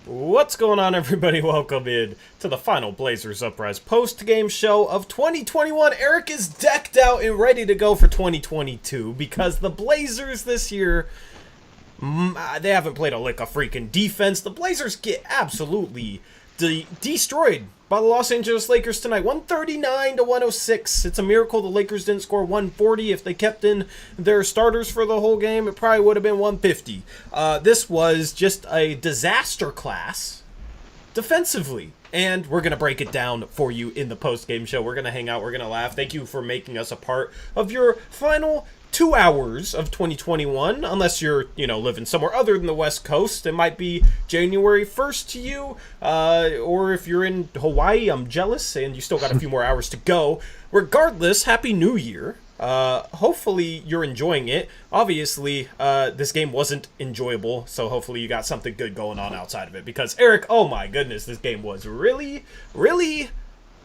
What's going on, everybody? Welcome in to the final Blazers Uprise post-game show of 2021. Eric is decked out and ready to go for 2022 because the Blazers this year, they haven't played a lick of freaking defense. The Blazers get absolutely destroyed by the Los Angeles Lakers tonight, 139 to 106. It's a miracle the Lakers didn't score 140. If they kept in their starters for the whole game, it probably would have been 150. This was just a disaster class defensively. And we're going to break it down for you in the post-game show. We're going to hang out. We're going to laugh. Thank you for making us a part of your final 2 hours of 2021, unless you're, living somewhere other than the West Coast. It might be January 1st to you, or if you're in Hawaii, I'm jealous, and you still got a few more hours to go. Regardless, Happy New Year. Hopefully you're enjoying it. Obviously, this game wasn't enjoyable, so hopefully you got something good going on outside of it, because Eric, oh my goodness, this game was really, really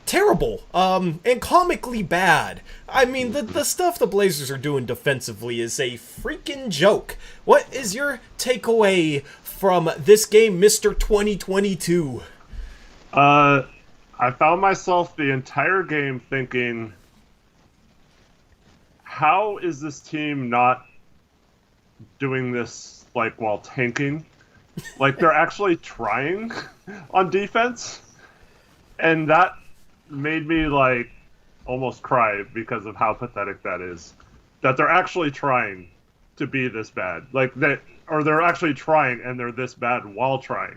terrible, and comically bad. I mean, the stuff the Blazers are doing defensively is a freaking joke. What is your takeaway from this game, Mr. 2022? I found myself the entire game thinking, how is this team not doing this, while tanking? They're actually trying on defense? And that made me almost cry because of how pathetic that is. That they're actually trying to be this bad. They're actually trying and they're this bad while trying.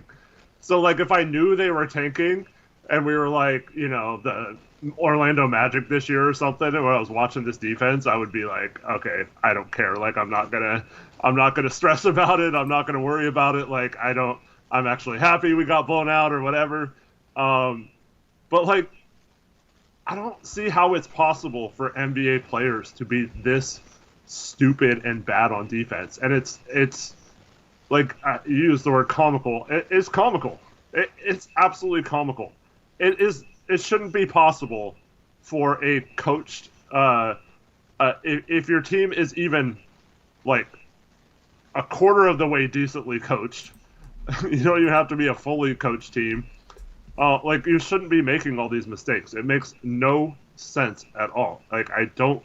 So if I knew they were tanking and we were the Orlando Magic this year or something, and when I was watching this defense, I would be like, okay, I don't care. I'm not gonna stress about it. I'm not gonna worry about it. I'm actually happy we got blown out or whatever. But I don't see how it's possible for NBA players to be this stupid and bad on defense. And it's you use the word comical. It's comical. It's absolutely comical. It shouldn't be possible for a coached, if your team is even a quarter of the way decently coached, you don't even have to be a fully coached team. You shouldn't be making all these mistakes. It makes no sense at all. I don't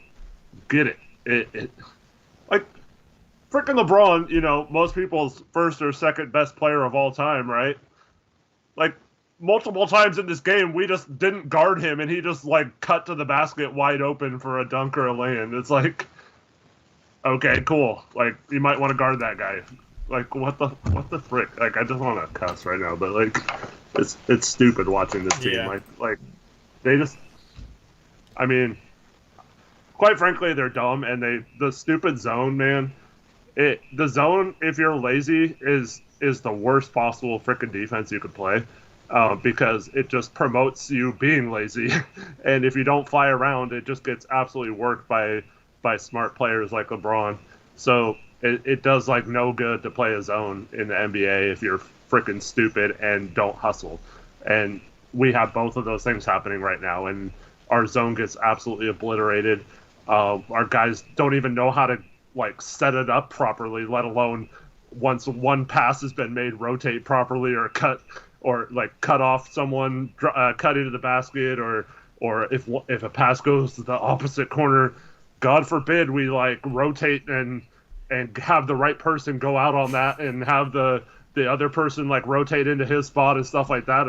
get it. Freaking LeBron, most people's first or second best player of all time, right? Multiple times in this game, we just didn't guard him, and he just, cut to the basket wide open for a dunk or a lay-in. It's okay, cool. You might want to guard that guy. What the frick? I just want to cuss right now, but, it's stupid watching this team. Yeah. They just, quite frankly, they're dumb, and the stupid zone, man. The zone, if you're lazy, is the worst possible frickin' defense you could play, because it just promotes you being lazy, and if you don't fly around, it just gets absolutely worked by smart players like LeBron. So it does no good to play a zone in the NBA if you're freaking stupid and don't hustle. And we have both of those things happening right now, and our zone gets absolutely obliterated. Our guys don't even know how to set it up properly, let alone once one pass has been made, rotate properly or cut off someone, cut into the basket, or if a pass goes to the opposite corner, God forbid we rotate and have the right person go out on that and have the other person rotate into his spot and stuff like that.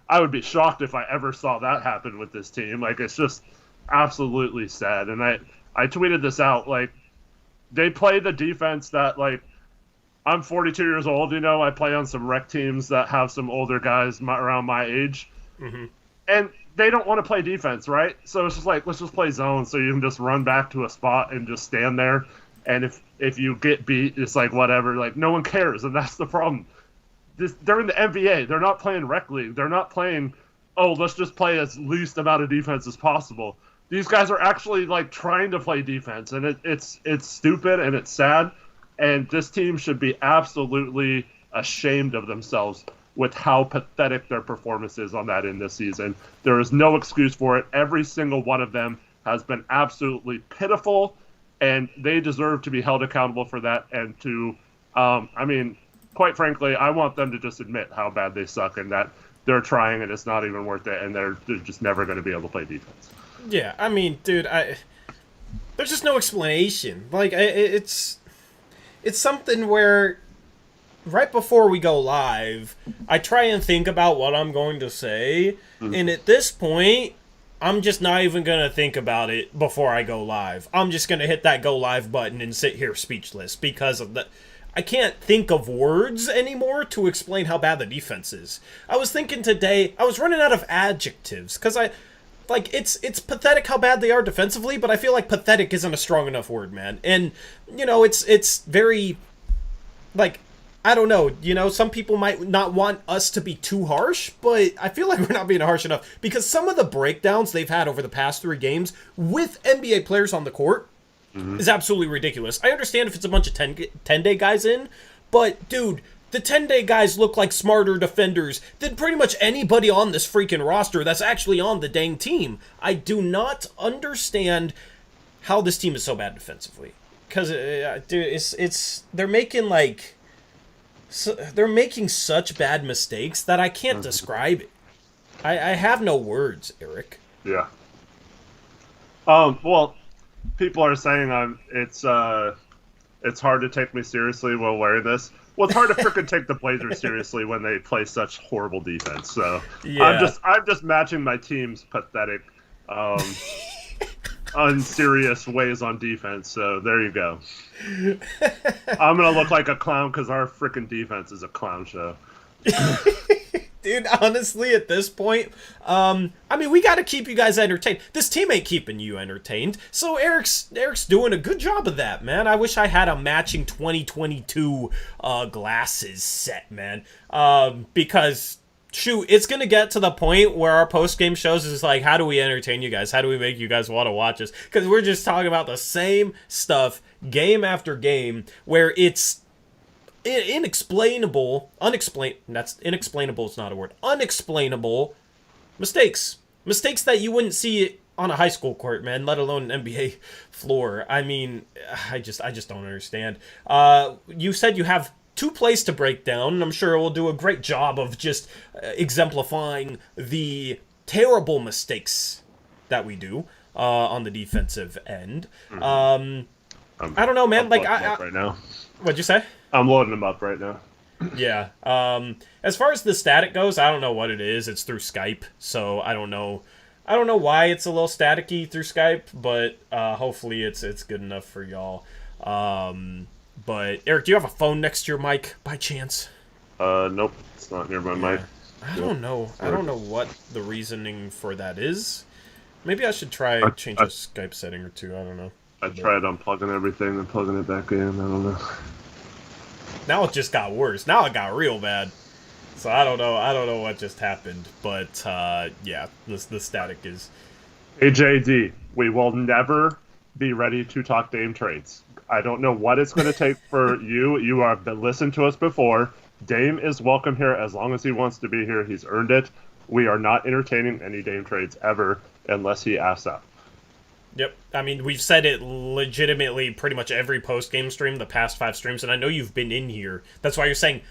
I would be shocked if I ever saw that happen with this team. It's just absolutely sad. And I tweeted this out. They play the defense that I'm 42 years old. I play on some rec teams that have some older guys around my age, and they don't want to play defense, right? So it's just let's just play zone, so you can just run back to a spot and just stand there. And if you get beat, it's whatever. No one cares, and that's the problem. They're in the NBA. They're not playing rec league. They're not playing, let's just play as least amount of defense as possible. These guys are actually trying to play defense, and it's stupid and it's sad. And this team should be absolutely ashamed of themselves with how pathetic their performance is on that end this season. There is no excuse for it. Every single one of them has been absolutely pitiful, and they deserve to be held accountable for that. And to, quite frankly, I want them to just admit how bad they suck and that they're trying and it's not even worth it, and they're just never going to be able to play defense. Yeah, I mean, dude, there's just no explanation. Like, it's something where right before we go live, I try and think about what I'm going to say, and at this point, I'm just not even going to think about it before I go live. I'm just going to hit that go live button and sit here speechless because of the... I can't think of words anymore to explain how bad the defense is. I was thinking today, I was running out of adjectives, because it's pathetic how bad they are defensively, but I feel like pathetic isn't a strong enough word, man. And, it's very, I don't know, some people might not want us to be too harsh, but I feel like we're not being harsh enough, because some of the breakdowns they've had over the past 3 games with NBA players on the court is absolutely ridiculous. I understand if it's a bunch of 10-day guys in, but, dude, the 10-day guys look like smarter defenders than pretty much anybody on this freaking roster that's actually on the dang team. I do not understand how this team is so bad defensively. Because, dude, they're making such bad mistakes that I can't describe it. I have no words, Eric. Yeah. Well, people are saying it's hard to take me seriously while wearing this. Well, it's hard to freaking take the Blazers seriously when they play such horrible defense. So yeah. I'm just matching my team's pathetic, unserious ways on defense. So there you go. I'm gonna look like a clown because our freaking defense is a clown show. Dude, honestly, at this point, we got to keep you guys entertained. This team ain't keeping you entertained, so Eric's doing a good job of that, man. I wish I had a matching 2022 glasses set, man, because, shoot, it's going to get to the point where our post-game shows is like, how do we entertain you guys? How do we make you guys want to watch us? Because we're just talking about the same stuff game after game, where it's inexplainable is not a word. Unexplainable mistakes that you wouldn't see on a high school court, man, let alone an NBA floor. I mean, I just don't understand. You said you have 2 plays to break down, and I'm sure we'll do a great job of just exemplifying the terrible mistakes that we do on the defensive end. I don't know, man. Right now. What'd you say? I'm loading them up right now. Yeah. As far as the static goes, I don't know what it is. It's through Skype, so I don't know why it's a little staticky through Skype, but hopefully it's good enough for y'all. But Eric, do you have a phone next to your mic by chance? Nope, it's not near my mic. I don't know. I don't know what the reasoning for that is. Maybe I should try change a Skype setting or two. I don't know. I tried unplugging everything and plugging it back in. I don't know. Now it just got worse. Now it got real bad. So I don't know what just happened. But yeah, the static is. Hey JD, we will never be ready to talk Dame trades. I don't know what it's going to take for you. You have listened to us before. Dame is welcome here as long as he wants to be here. He's earned it. We are not entertaining any Dame trades ever unless he asks out. Yep. I mean, we've said it legitimately pretty much every post-game stream, the past 5 streams, and I know you've been in here. That's why you're saying,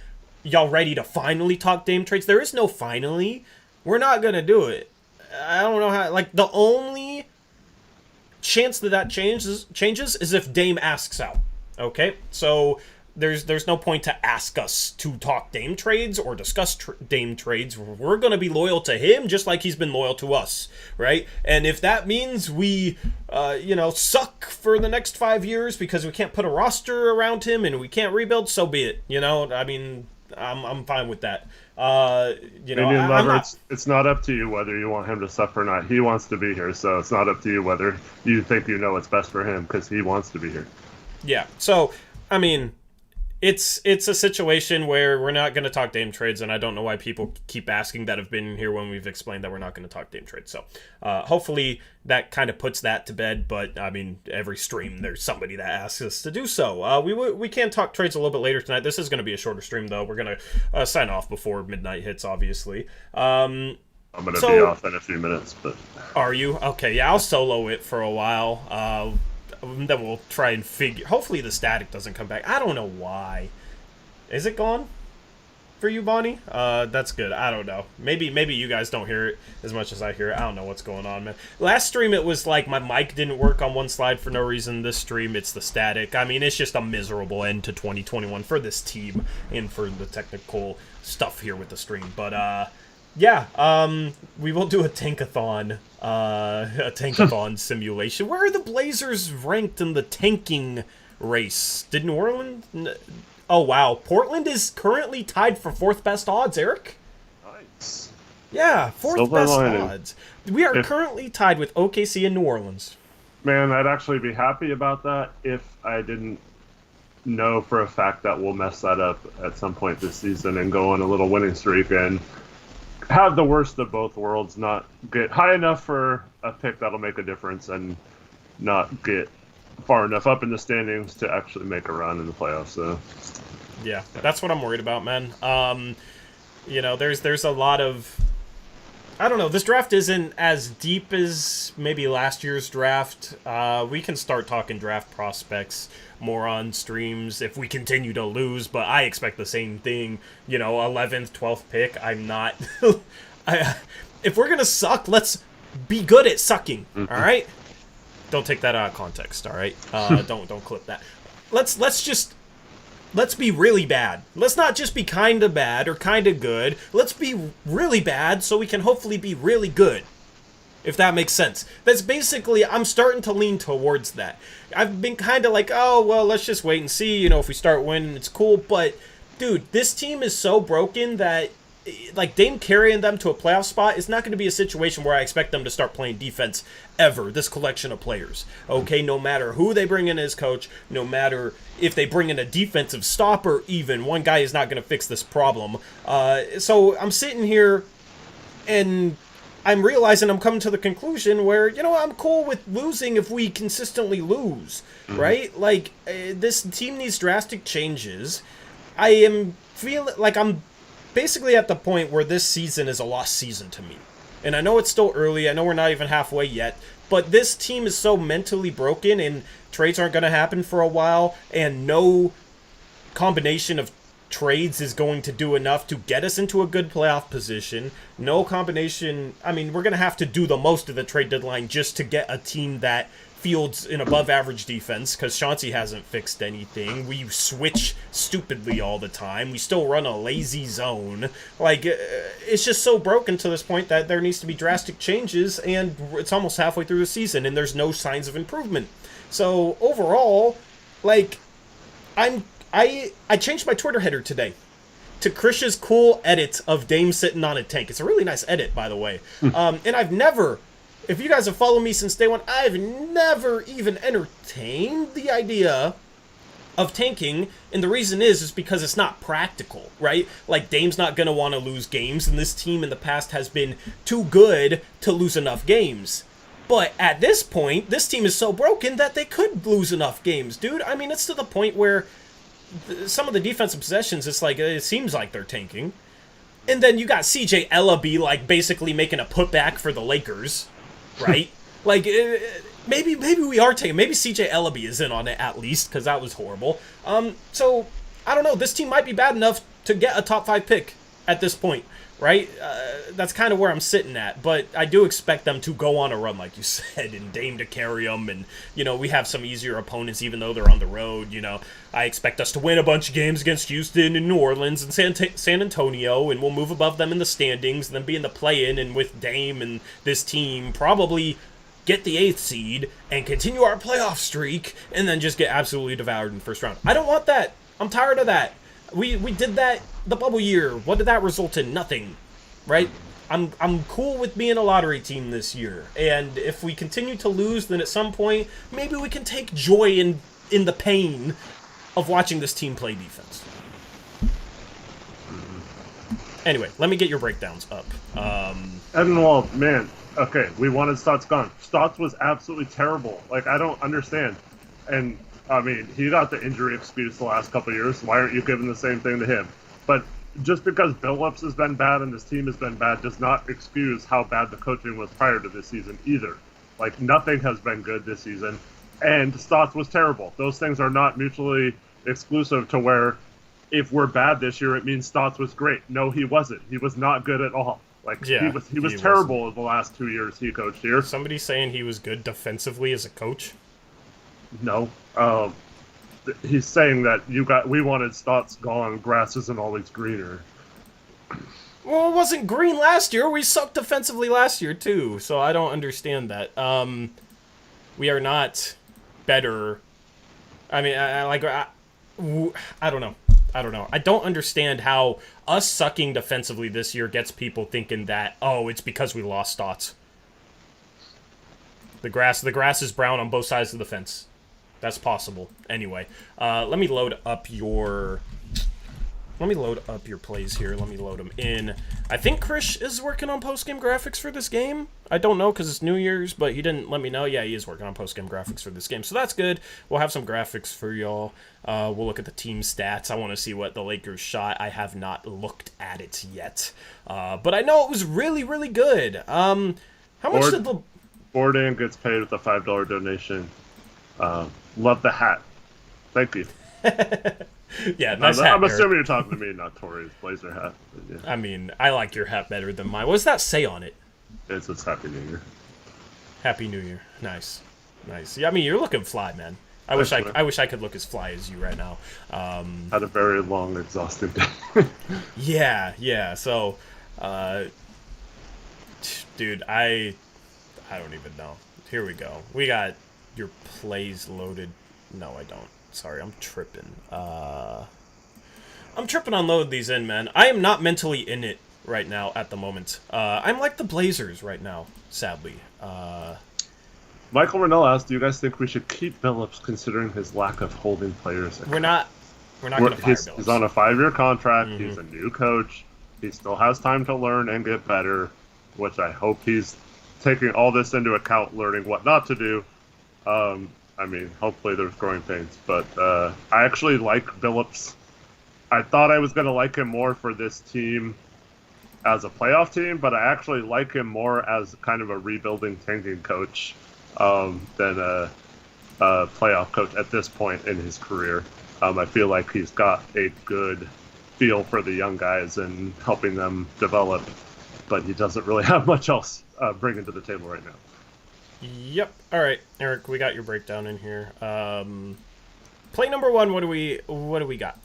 y'all ready to finally talk Dame trades? There is no finally. We're not going to do it. I don't know how, the only chance that changes is if Dame asks out. Okay? So there's no point to ask us to talk Dame trades or discuss Dame trades. We're going to be loyal to him just like he's been loyal to us, right? And if that means we, suck for the next 5 years because we can't put a roster around him and we can't rebuild, so be it. I mean, I'm fine with that. It's not up to you whether you want him to suffer or not. He wants to be here, so it's not up to you whether you think you know what's best for him because he wants to be here. Yeah, so, I mean, it's a situation where we're not going to talk Dame trades, and I don't know why people keep asking that have been here when we've explained that we're not going to talk Dame trades. So hopefully that kind of puts that to bed, but I mean, every stream there's somebody that asks us to do so. We can talk trades a little bit later tonight. This is going to be a shorter stream, though. We're going to sign off before midnight hits, obviously. I'm going to be off in a few minutes, but... Are you? Okay, yeah, I'll solo it for a while. Then we'll try and figure... Hopefully the static doesn't come back. I don't know why. Is it gone for you, Bonnie? That's good. I don't know. Maybe you guys don't hear it as much as I hear it. I don't know what's going on, man. Last stream, it was like my mic didn't work on one slide for no reason. This stream, it's the static. I mean, it's just a miserable end to 2021 for this team and for the technical stuff here with the stream. But, yeah, we will do a tankathon simulation. Where are the Blazers ranked in the tanking race? Did New Orleans? Oh, wow. Portland is currently tied for 4th best odds, Eric. Nice. Yeah, 4th Silver best lining. odds. We are currently tied with OKC and New Orleans. Man, I'd actually be happy about that if I didn't know for a fact that we'll mess that up at some point this season and go on a little winning streak and have the worst of both worlds, not get high enough for a pick that'll make a difference and not get far enough up in the standings to actually make a run in the playoffs. So yeah, that's what I'm worried about, man. There's a lot of, I don't know, this draft isn't as deep as maybe last year's draft. We can start talking draft prospects more on streams if we continue to lose, but I expect the same thing, 11th, 12th pick. I'm not if we're gonna suck, let's be good at sucking. All right, don't take that out of context. All right, don't clip that. Let's be really bad. Let's not just be kind of bad or kind of good. Let's be really bad so we can hopefully be really good, if that makes sense. That's basically, I'm starting to lean towards that. I've been kind of like, oh, well, let's just wait and see. If we start winning, it's cool. But, dude, this team is so broken that, like, Dame carrying them to a playoff spot is not going to be a situation where I expect them to start playing defense ever, this collection of players. Okay, no matter who they bring in as coach, no matter if they bring in a defensive stopper even, one guy is not going to fix this problem. So I'm sitting here and I'm realizing I'm coming to the conclusion where, I'm cool with losing if we consistently lose, right? Like, this team needs drastic changes. I am feeling like I'm basically at the point where this season is a lost season to me. And I know it's still early. I know we're not even halfway yet. But this team is so mentally broken and trades aren't going to happen for a while. And no combination of trades is going to do enough to get us into a good playoff position. No combination. I mean, we're going to have to do the most of the trade deadline just to get a team that fields an above average defense, because Chauncey hasn't fixed anything. We switch stupidly all the time. We still run a lazy zone. Like, it's just so broken to this point that there needs to be drastic changes, and it's almost halfway through the season and there's no signs of improvement. So overall, like, I changed my Twitter header today to Krish's cool edit of Dame sitting on a tank. It's a really nice edit, by the way. And I've never, if you guys have followed me since day one, I've never even entertained the idea of tanking, and the reason is because it's not practical, right? Like, Dame's not going to want to lose games, and this team in the past has been too good to lose enough games. But at this point, this team is so broken that they could lose enough games, dude. I mean, it's to the point where some of the defensive possessions, it's like, it seems like they're tanking. And then you got CJ Ellaby, like, basically making a putback for the Lakers, right? Like, maybe we are taking, maybe CJ Ellaby is in on it at least, because that was horrible. So, I don't know, this team might be bad enough to get a top 5 pick at this point, right? That's kind of where I'm sitting at, but I do expect them to go on a run, like you said, and Dame to carry them, and, we have some easier opponents, even though they're on the road, I expect us to win a bunch of games against Houston and New Orleans and San Antonio, and we'll move above them in the standings, and then be in the play-in, and with Dame and this team, probably get the 8th seed, and continue our playoff streak, and then just get absolutely devoured in the first round. I don't want that. I'm tired of that. We did that the bubble year. What did that result in? Nothing, right? I'm cool with being a lottery team this year, and if we continue to lose, then at some point, maybe we can take joy in the pain of watching this team play defense. Anyway, let me get your breakdowns up. Edenwald, man, okay, we wanted Stotts gone. Stotts was absolutely terrible. Like, I don't understand. And, I mean, he got the injury excuse the last couple of years. Why aren't you giving the same thing to him? But just because Billups has been bad and this team has been bad does not excuse how bad the coaching was prior to this season either. Like, nothing has been good this season. And Stotts was terrible. Those things are not mutually exclusive to where if we're bad this year, it means Stotts was great. No, he wasn't. He was not good at all. Like, yeah, he was terrible in the last 2 years he coached here. Somebody saying he was good defensively as a coach? No. He's saying that we wanted Stotts gone. Grass isn't always greener. Well, it wasn't green last year. We sucked defensively last year, too. So I don't understand that. We are not better. I mean, I don't know. I don't understand how us sucking defensively this year gets people thinking that, oh, it's because we lost Stotts. The grass is brown on both sides of the fence. That's possible. Anyway, let me load up your plays here. Let me load them in. I think Krish is working on post-game graphics for this game. I don't know because it's New Year's, but he didn't let me know. Yeah, he is working on post-game graphics for this game, so that's good. We'll have some graphics for y'all. We'll look at the team stats. I want to see what the Lakers shot. I have not looked at it yet, but I know it was really, really good. How much did the Borden gets paid with a $5 donation? Love the hat. Thank you. Yeah, nice hat. I'm assuming you're talking to me, not Tori's Blazer hat. Yeah. I mean, I like your hat better than mine. What does that say on it? It says Happy New Year. Happy New Year. Nice. Yeah, I mean, you're looking fly, man. I wish I could look as fly as you right now. Had a very long, exhausting day. Yeah. So, dude, I don't even know. Here we go. We got your plays loaded. No, I don't. Sorry, I'm tripping. I'm tripping on load these in, man. I am not mentally in it right now at the moment. I'm like the Blazers right now, sadly. Michael Rennell asked, do you guys think we should keep Phillips considering his lack of holding players? We're not going to fire Phillips. He's on a 5-year contract. Mm-hmm. He's a new coach. He still has time to learn and get better, which I hope he's taking all this into account, learning what not to do. I mean, hopefully there's growing pains, but I actually like Phillips. I thought I was going to like him more for this team as a playoff team, but I actually like him more as kind of a rebuilding, tanking coach than a playoff coach at this point in his career. I feel like he's got a good feel for the young guys and helping them develop, but he doesn't really have much else bringing to the table right now. Yep. All right, Eric, we got your breakdown in here. Play number one. What do we got?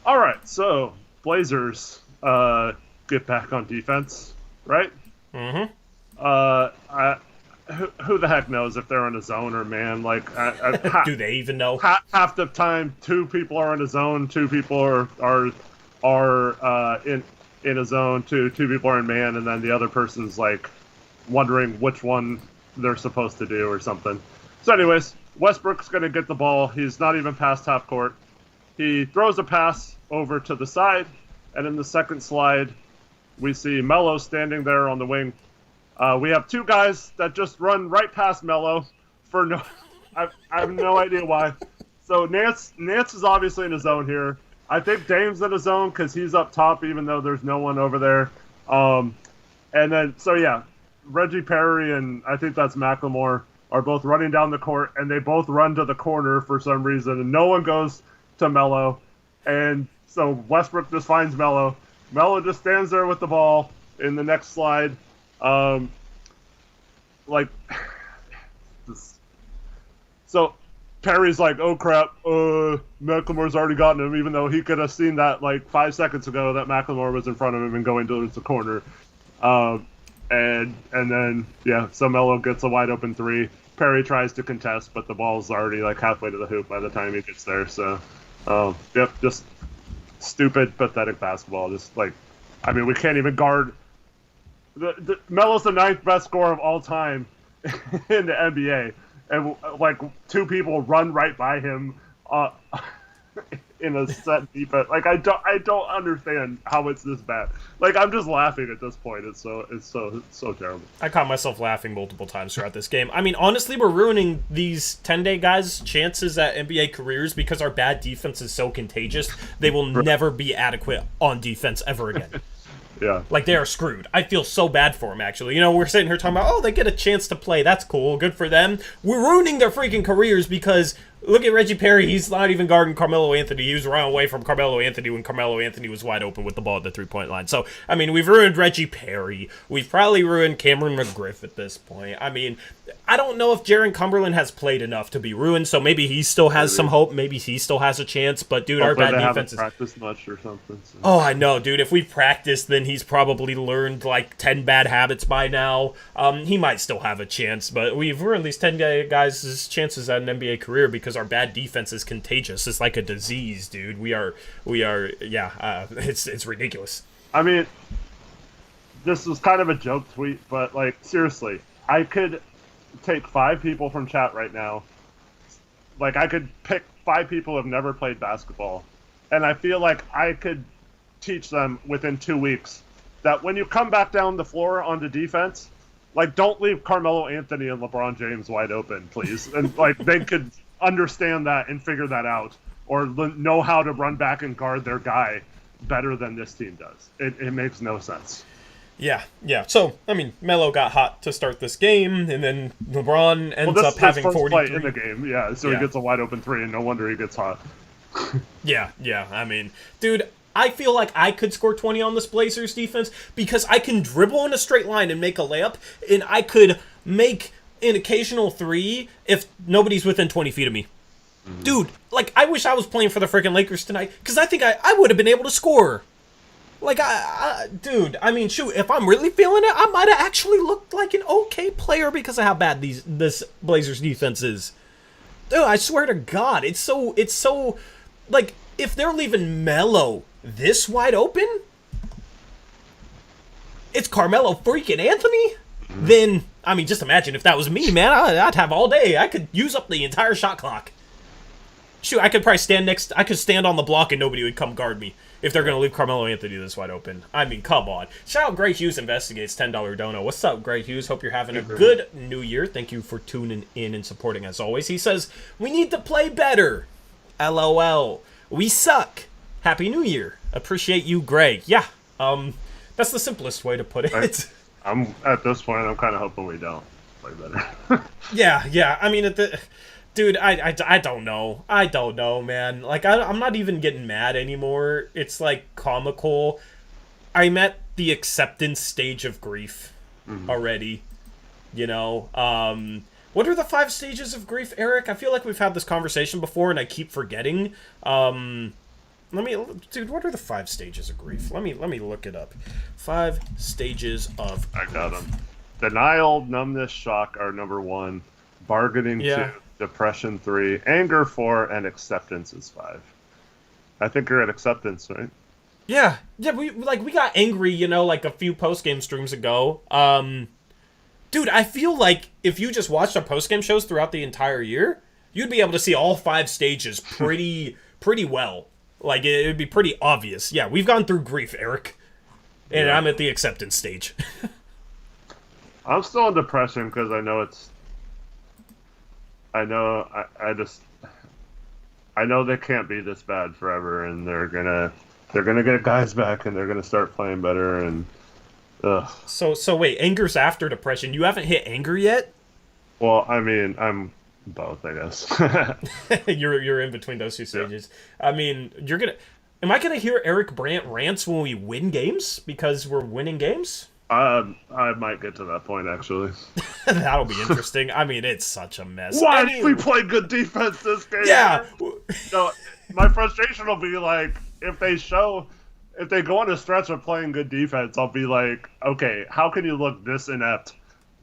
All right. So Blazers get back on defense, right? Mm-hmm. Who the heck knows if they're in a zone or man? Like, do they even know? Half the time, 2 people are in a zone, 2 people are in a zone, 2 people are in man, and then the other person's like wondering which one they're supposed to do or something. So anyways, Westbrook's going to get the ball. He's not even past half court. He throws a pass over to the side, and in the second slide, we see Melo standing there on the wing. We have 2 guys that just run right past Melo for no... I have no idea why. So Nance is obviously in a zone here. I think Dame's in a zone because he's up top even though there's no one over there. And then, so yeah, Reggie Perry and I think that's McLemore are both running down the court, and they both run to the corner for some reason, and no one goes to Melo. And so Westbrook just finds Melo. Melo just stands there with the ball in the next slide. So Perry's like, oh crap, McLemore's already gotten him, even though he could have seen that like 5 seconds ago that McLemore was in front of him and going towards the corner. And then, yeah, so Melo gets a wide open 3. Perry tries to contest, but the ball's already like halfway to the hoop by the time he gets there. So, yep, just stupid, pathetic basketball. Just like, I mean, we can't even guard. Melo's the 9th best scorer of all time in the NBA. And like 2 people run right by him in a set defense. Like I don't understand how it's this bad. Like I'm just laughing at this point. It's so terrible. I caught myself laughing multiple times throughout this game. I mean, honestly, we're ruining these 10-day guys' chances at NBA careers because our bad defense is so contagious. They will never be adequate on defense ever again. Yeah. Like, they are screwed. I feel so bad for them, actually. You know, we're sitting here talking about, oh, they get a chance to play. That's cool. Good for them. We're ruining their freaking careers because Look at Reggie Perry. He's not even guarding Carmelo Anthony. He was running away from Carmelo Anthony when Carmelo Anthony was wide open with the ball at the three-point line. So, I mean, we've ruined Reggie Perry. We've probably ruined Cameron McGriff at this point. I mean, I don't know if Jaron Cumberland has played enough to be ruined, so maybe he still has some hope. Maybe he still has a chance. But, dude, Hopefully our bad they defense is... haven't practiced much or something. So. Oh, I know, dude. If we practiced, then he's probably learned, like, 10 bad habits by now. He might still have a chance, but we've ruined these 10 guys' chances at an NBA career because our bad defense is contagious. It's like a disease, dude. It's ridiculous. I mean, this was kind of a joke tweet, but, like, seriously, I could take 5 people from chat right now. Like, I could pick 5 people who have never played basketball, and I feel like I could teach them within 2 weeks that when you come back down the floor onto defense, like, don't leave Carmelo Anthony and LeBron James wide open, please. And, like, they could understand that and figure that out, or know how to run back and guard their guy better than this team does. It makes no sense. Yeah. So, I mean, Melo got hot to start this game, and then LeBron ends up having 43 play in the game. Yeah, so he gets a wide open 3, and no wonder he gets hot. Yeah. I mean, dude, I feel like I could score 20 on this Blazers defense because I can dribble in a straight line and make a layup, and I could make an occasional 3 if nobody's within 20 feet of me. Dude, like, I wish I was playing for the freaking Lakers tonight, because I think I would have been able to score. Like, dude, I mean, shoot, if I'm really feeling it, I might have actually looked like an okay player because of how bad this Blazers defense is. Dude, I swear to God, it's so, like, if they're leaving Melo this wide open, it's Carmelo freaking Anthony, then, I mean, just imagine if that was me, man. I'd have all day. I could use up the entire shot clock. Shoot, I could probably stand on the block and nobody would come guard me if they're going to leave Carmelo Anthony this wide open. I mean, come on. Shout out Gray Hughes Investigates, $10 dono. What's up, Gray Hughes? Hope you're having a good new year. Thank you for tuning in and supporting as always. He says, we need to play better. LOL. We suck. Happy New Year. Appreciate you, Gray. Yeah, that's the simplest way to put it. I'm at this point, I'm kind of hoping we don't play better. Yeah. I mean, dude, I don't know. I don't know, man. Like, I'm not even getting mad anymore. It's, like, comical. I'm at the acceptance stage of grief already, you know? What are the 5 stages of grief, Eric? I feel like we've had this conversation before, and I keep forgetting. Dude, what are the 5 stages of grief? Let me look it up. 5 stages of grief. I got them. Denial, numbness, shock are number 1. Bargaining 2. Depression 3, anger 4, and acceptance is 5. I think you're at acceptance, right? Yeah. We got angry, you know, like a few post-game streams ago. Dude, I feel like if you just watched our post-game shows throughout the entire year, you'd be able to see all 5 stages pretty well. Like, it would be pretty obvious. Yeah, we've gone through grief, Eric, and I'm at the acceptance stage. I'm still in depression because I know it's. I know they can't be this bad forever, and they're gonna get guys back, and they're gonna start playing better, and ugh. So wait, anger's after depression. You haven't hit anger yet? Well, I mean, I'm both, I guess. You're in between those 2 stages. Yeah. I mean, am I gonna hear Eric Brandt rants when we win games because we're winning games? I might get to that point, actually. That'll be interesting. I mean, it's such a mess. Why did we play good defense this game? Yeah. No, my frustration will be like, if they go on a stretch of playing good defense, I'll be like, okay, how can you look this inept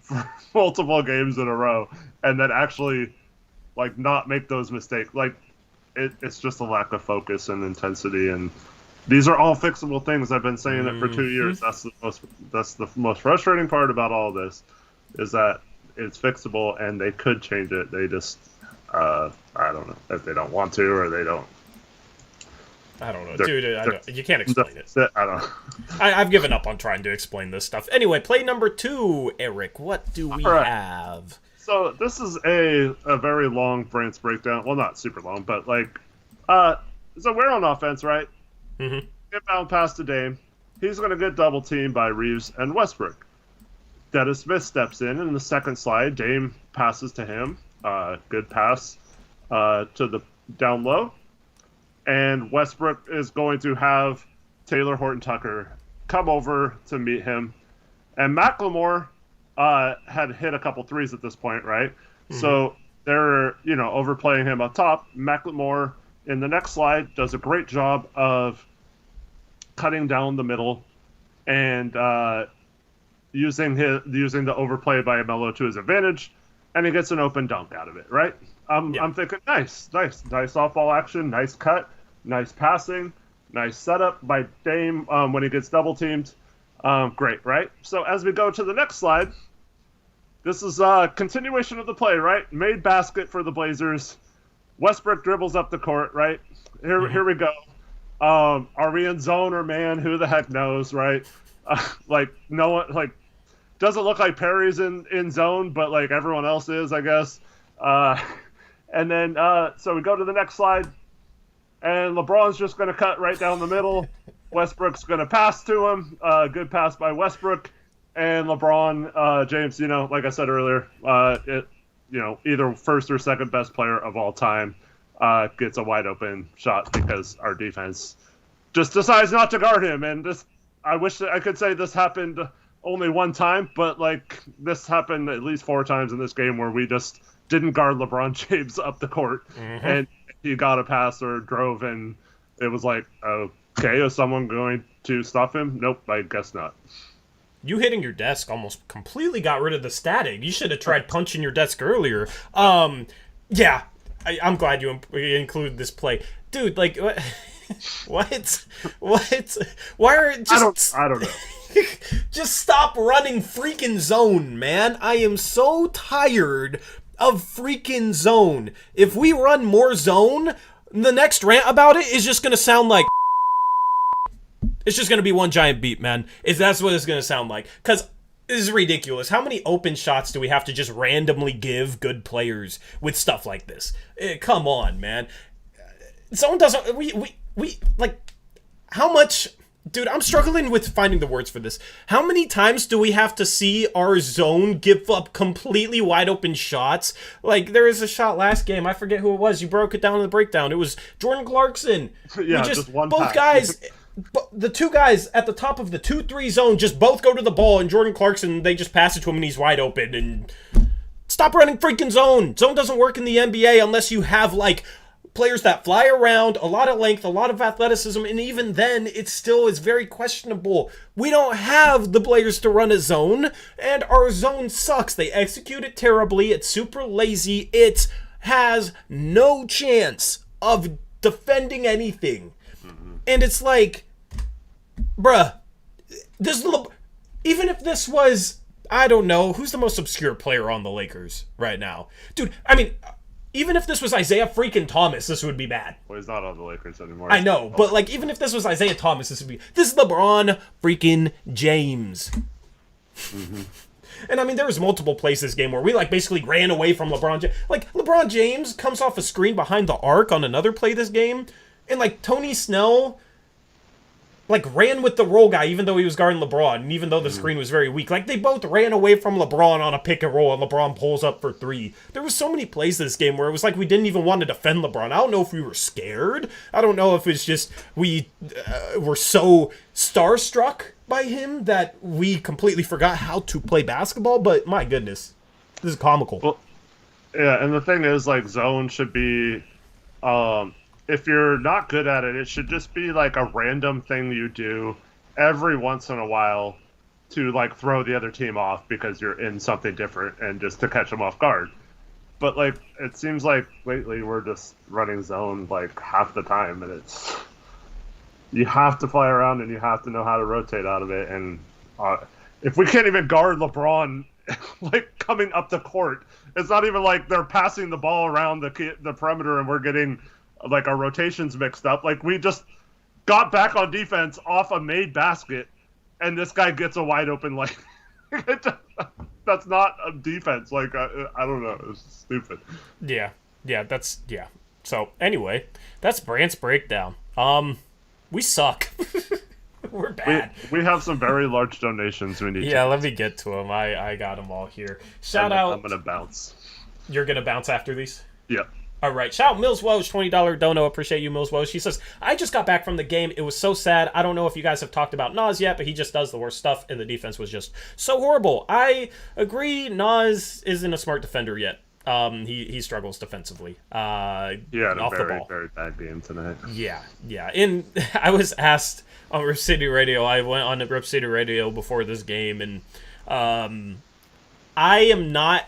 for multiple games in a row and then actually, like, not make those mistakes? Like, it's just a lack of focus and intensity, and these are all fixable things. I've been saying it for 2 years. That's the most frustrating part about all this, is that it's fixable and they could change it. They just, I don't know if they don't want to or they don't. I don't know, dude. You can't explain it. I don't know. I've given up on trying to explain this stuff. Anyway, play number 2, Eric. What do we have? So this is a very long Brandt's breakdown. Well, not super long, but like, so we're on offense, right? Mm-hmm. Inbound pass to Dame. He's going to get double teamed by Reeves and Westbrook. Dennis Smith steps in the second slide. Dame passes to him. Good pass. to the down low, and Westbrook is going to have Taylor Horton Tucker come over to meet him, and Macklemore had hit a couple threes at this point, right? Mm-hmm. So they're overplaying him up top. Macklemore in the next slide does a great job of cutting down the middle and using the overplay by Melo to his advantage, and he gets an open dunk out of it, right? I'm thinking nice off-ball action, nice cut, nice passing, nice setup by Dame when he gets double teamed. Great, right? So as we go to the next slide, this is a continuation of the play, right? Made basket for the Blazers. Westbrook dribbles up the court, right? Here we go. Are we in zone or man? Who the heck knows, right? No one, doesn't look like Perry's in zone, but everyone else is, I guess. And then so we go to the next slide, and LeBron's just going to cut right down the middle. Westbrook's going to pass to him. Good pass by Westbrook, and LeBron James. Like I said earlier, either first or second best player of all time gets a wide open shot because our defense just decides not to guard him. And I wish that I could say this happened only one time, but this happened at least 4 times in this game where we just didn't guard LeBron James up the court, and he got a pass or drove, and it was okay, is someone going to stop him? Nope, I guess not. You hitting your desk almost completely got rid of the static. You should have tried punching your desk earlier. Yeah, I'm glad you included this play. Dude, what? What? Why are it just... I don't know. Just stop running freaking zone, man. I am so tired of freaking zone. If we run more zone, the next rant about it is just going to sound like... It's just going to be one giant beat, man. That's what it's going to sound like. Because this is ridiculous. How many open shots do we have to just randomly give good players with stuff like this? Come on, man. Someone doesn't... We how much... Dude, I'm struggling with finding the words for this. How many times do we have to see our zone give up completely wide open shots? There was a shot last game. I forget who it was. You broke it down in the breakdown. It was Jordan Clarkson. Yeah, just one both pass. Guys... The two guys at the top of the 2-3 zone just both go to the ball, and Jordan Clarkson, they just pass it to him, and he's wide open. And stop running freaking zone. Zone doesn't work in the NBA unless you have, players that fly around, a lot of length, a lot of athleticism, and even then, it still is very questionable. We don't have the players to run a zone, and our zone sucks. They execute it terribly. It's super lazy. It has no chance of defending anything. And it's bruh, even if this was, I don't know, who's the most obscure player on the Lakers right now? Dude, I mean, even if this was Isaiah freaking Thomas, this would be bad. Well, he's not on the Lakers anymore. I know, but even if this was Isaiah Thomas, this is LeBron freaking James. Mm-hmm. And I mean, there was multiple plays this game where we basically ran away from LeBron James. LeBron James comes off a screen behind the arc on another play this game. And Tony Snell ran with the roll guy even though he was guarding LeBron, and even though the screen was very weak. They both ran away from LeBron on a pick and roll, and LeBron pulls up for 3. There was so many plays this game where it was we didn't even want to defend LeBron. I don't know if we were scared. I don't know if it's just we were so starstruck by him that we completely forgot how to play basketball, but my goodness, this is comical. Well, yeah, and the thing is, zone should be... if you're not good at it, it should just be a random thing you do every once in a while to throw the other team off because you're in something different and just to catch them off guard. But it seems lately we're just running zone half the time, and it's you have to fly around and you have to know how to rotate out of it. And if we can't even guard LeBron coming up the court, it's not even they're passing the ball around the perimeter and we're getting our rotations mixed up. We just got back on defense off a made basket, and this guy gets a wide open that's not a defense. I don't know. It's stupid. Yeah. So anyway, that's Brant's breakdown. We suck. We're bad. We have some very large donations we need. Yeah, let me get to them. I got them all here. Shout out. I'm gonna bounce. You're gonna bounce after these? Yeah. All right, shout out Mills Woj, $20 dono. Appreciate you, Mills Woj. She says, I just got back from the game. It was so sad. I don't know if you guys have talked about Nas yet, but he just does the worst stuff, and the defense was just so horrible. I agree. Nas isn't a smart defender yet. He struggles defensively. He had a off the very, ball. very bad game tonight. Yeah. And I was asked on Rip City Radio. I went on the Rip City Radio before this game, and I am not.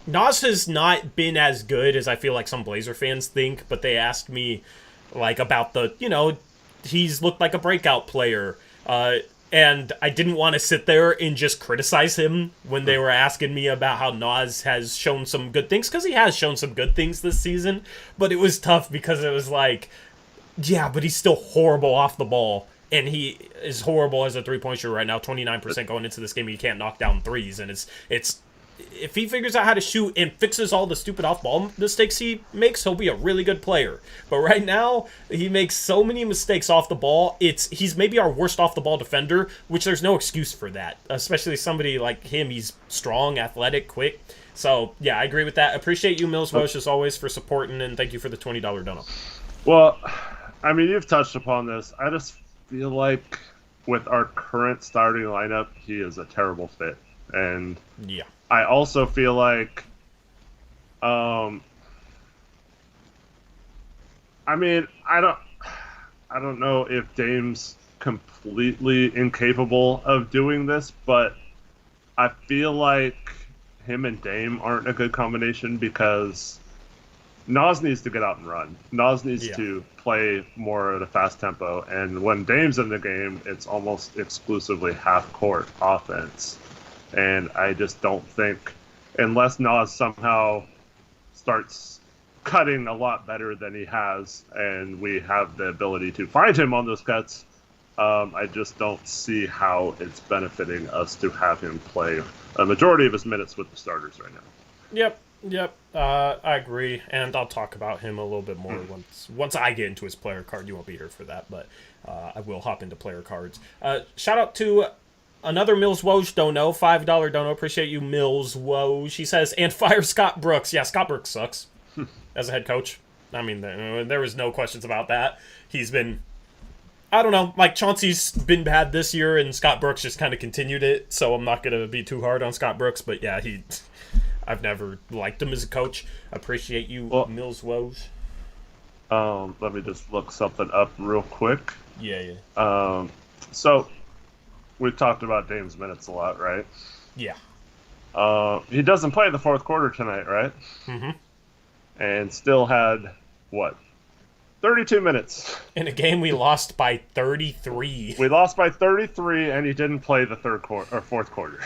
Nas has not been as good as I feel like some Blazer fans think, but they asked me like about he's looked like a breakout player. And I didn't want to sit there and just criticize him when they were asking me about how Nas has shown some good things, because he has shown some good things this season. But it was tough because it was like, yeah, but he's still horrible off the ball. And he is horrible as a three-point shooter right now, 29% going into this game. He can't knock down threes. And it's if he figures out how to shoot and fixes all the stupid off-ball mistakes he makes, he'll be a really good player. But right now, he makes so many mistakes off the ball. He's maybe our worst off-the-ball defender, which there's no excuse for that. Especially somebody like him. He's strong, athletic, quick. So, yeah, I agree with that. Appreciate you, Mills Wosh, as always, for supporting, and thank you for the $20 dono. Well, I mean, you've touched upon this. I just feel like with our current starting lineup, he is a terrible fit. And yeah. I also feel like, I mean, I don't know if Dame's completely incapable of doing this, but I feel like him and Dame aren't a good combination because Nas needs to get out and run. Nas needs to play more at a fast tempo, and when Dame's in the game, it's almost exclusively half-court offense. And I just don't think, unless Nas somehow starts cutting a lot better than he has, and we have the ability to find him on those cuts, I just don't see how it's benefiting us to have him play a majority of his minutes with the starters right now. Yep. I agree, and I'll talk about him a little bit more once I get into his player card. You won't be here for that, but I will hop into player cards. Shout out to another Mills Woj dono, $5 dono. Appreciate you, Mills Woj. He says, and fire Scott Brooks. Yeah, Scott Brooks sucks as a head coach. I mean, there was no questions about that. He's been, I don't know, like Chauncey's been bad this year, and Scott Brooks just kind of continued it, so I'm not going to be too hard on Scott Brooks, but yeah, I've never liked him as a coach. Appreciate you, Mills Woj. Let me just look something up real quick. Yeah. So, we've talked about Dame's minutes a lot, right? Yeah. He doesn't play the fourth quarter tonight, right? Mm-hmm. And still had, 32 minutes. In a game we lost by 33. We lost by 33, and he didn't play the fourth quarter.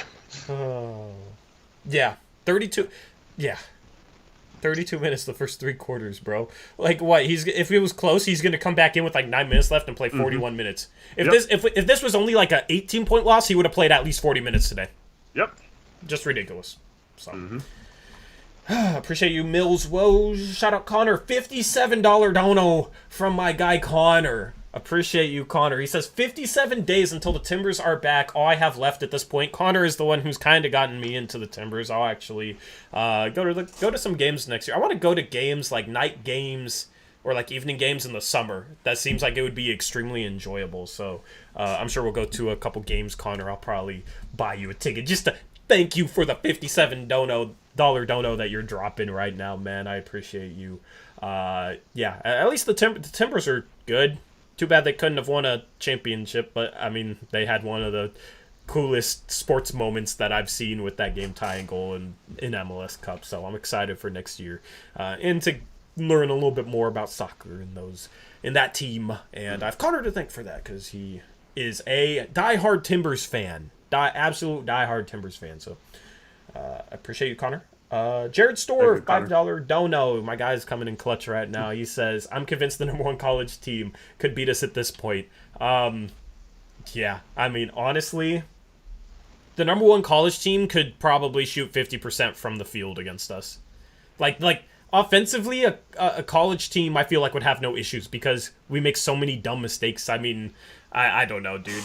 Oh. Yeah. 32. Yeah. 32 minutes the first three quarters, bro. Like what? If it was close, he's gonna come back in with like 9 minutes left and play 41 minutes. If this was only like a 18-point loss, he would have played at least 40 minutes today. Yep. Just ridiculous. So appreciate you, Mills. Whoa, shout out Connor. $57 dono from my guy Connor. Appreciate you, Connor. He says 57 days until the Timbers are back. All I have left at this point. Connor is the one who's kind of gotten me into the Timbers. I'll actually go to some games next year. I want to go to games like night games or like evening games in the summer. That seems like it would be extremely enjoyable. So I'm sure we'll go to a couple games, Connor. I'll probably buy you a ticket just to thank you for the $57 dono that you're dropping right now, man. I appreciate you. Yeah, at least the Timbers are good. Too bad they couldn't have won a championship, but, I mean, they had one of the coolest sports moments that I've seen with that game tying goal in MLS Cup, so I'm excited for next year. And to learn a little bit more about soccer in that team, and I've Connor to thank for that, because he is a diehard Timbers fan. Absolute diehard Timbers fan, so I appreciate you, Connor. Jared Storr, $5 dono. My guy's coming in clutch right now. He says, I'm convinced the number one college team could beat us at this point. Yeah, I mean, honestly, the number one college team could probably shoot 50% from the field against us. Like offensively, a college team, I feel like, would have no issues because we make so many dumb mistakes. I mean, I don't know, dude.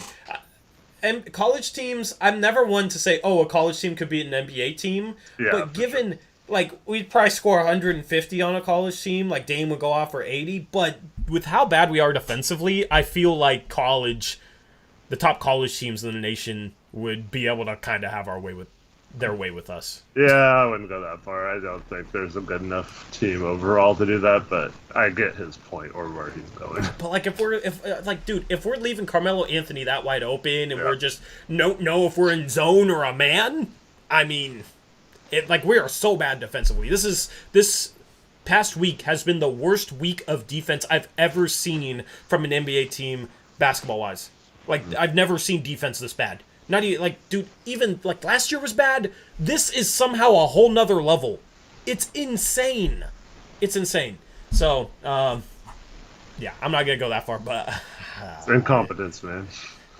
And college teams, I'm never one to say, a college team could beat an NBA team. Yeah, but given like, we'd probably score 150 on a college team. Like, Dame would go off for 80. But with how bad we are defensively, I feel like the top college teams in the nation would be able to kind of have their way with us. Yeah, I wouldn't go that far. I don't think there's a good enough team overall to do that, but I get his point or where he's going. But like, if we're leaving Carmelo Anthony that wide open and we're just know if we're in zone or a man, I mean, we are so bad defensively. This past week has been the worst week of defense I've ever seen from an NBA team basketball wise. Like, I've never seen defense this bad. Not even, like, dude, even, like, last year was bad. This is somehow a whole nother level. It's insane. It's insane. So, yeah, I'm not going to go that far, but... It's incompetence, man.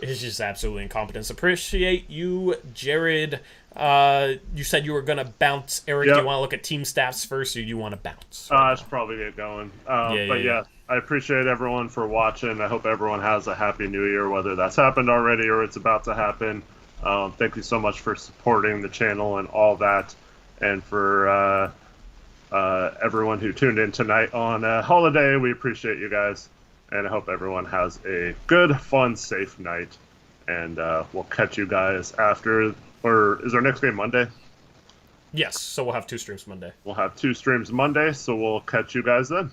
It's just absolutely incompetence. Appreciate you, Jared. You said you were going to bounce. Eric, Yep. Do you want to look at team stats first, or do you want to bounce? I should probably get going. Yeah, I appreciate everyone for watching. I hope everyone has a happy new year, whether that's happened already or it's about to happen. Thank you so much for supporting the channel and all that, and for everyone who tuned in tonight on a holiday. We appreciate you guys, and I hope everyone has a good, fun, safe night. And we'll catch you guys after, or is our next game Monday? Yes, so we'll have 2 streams Monday. We'll have 2 streams Monday, so we'll catch you guys then.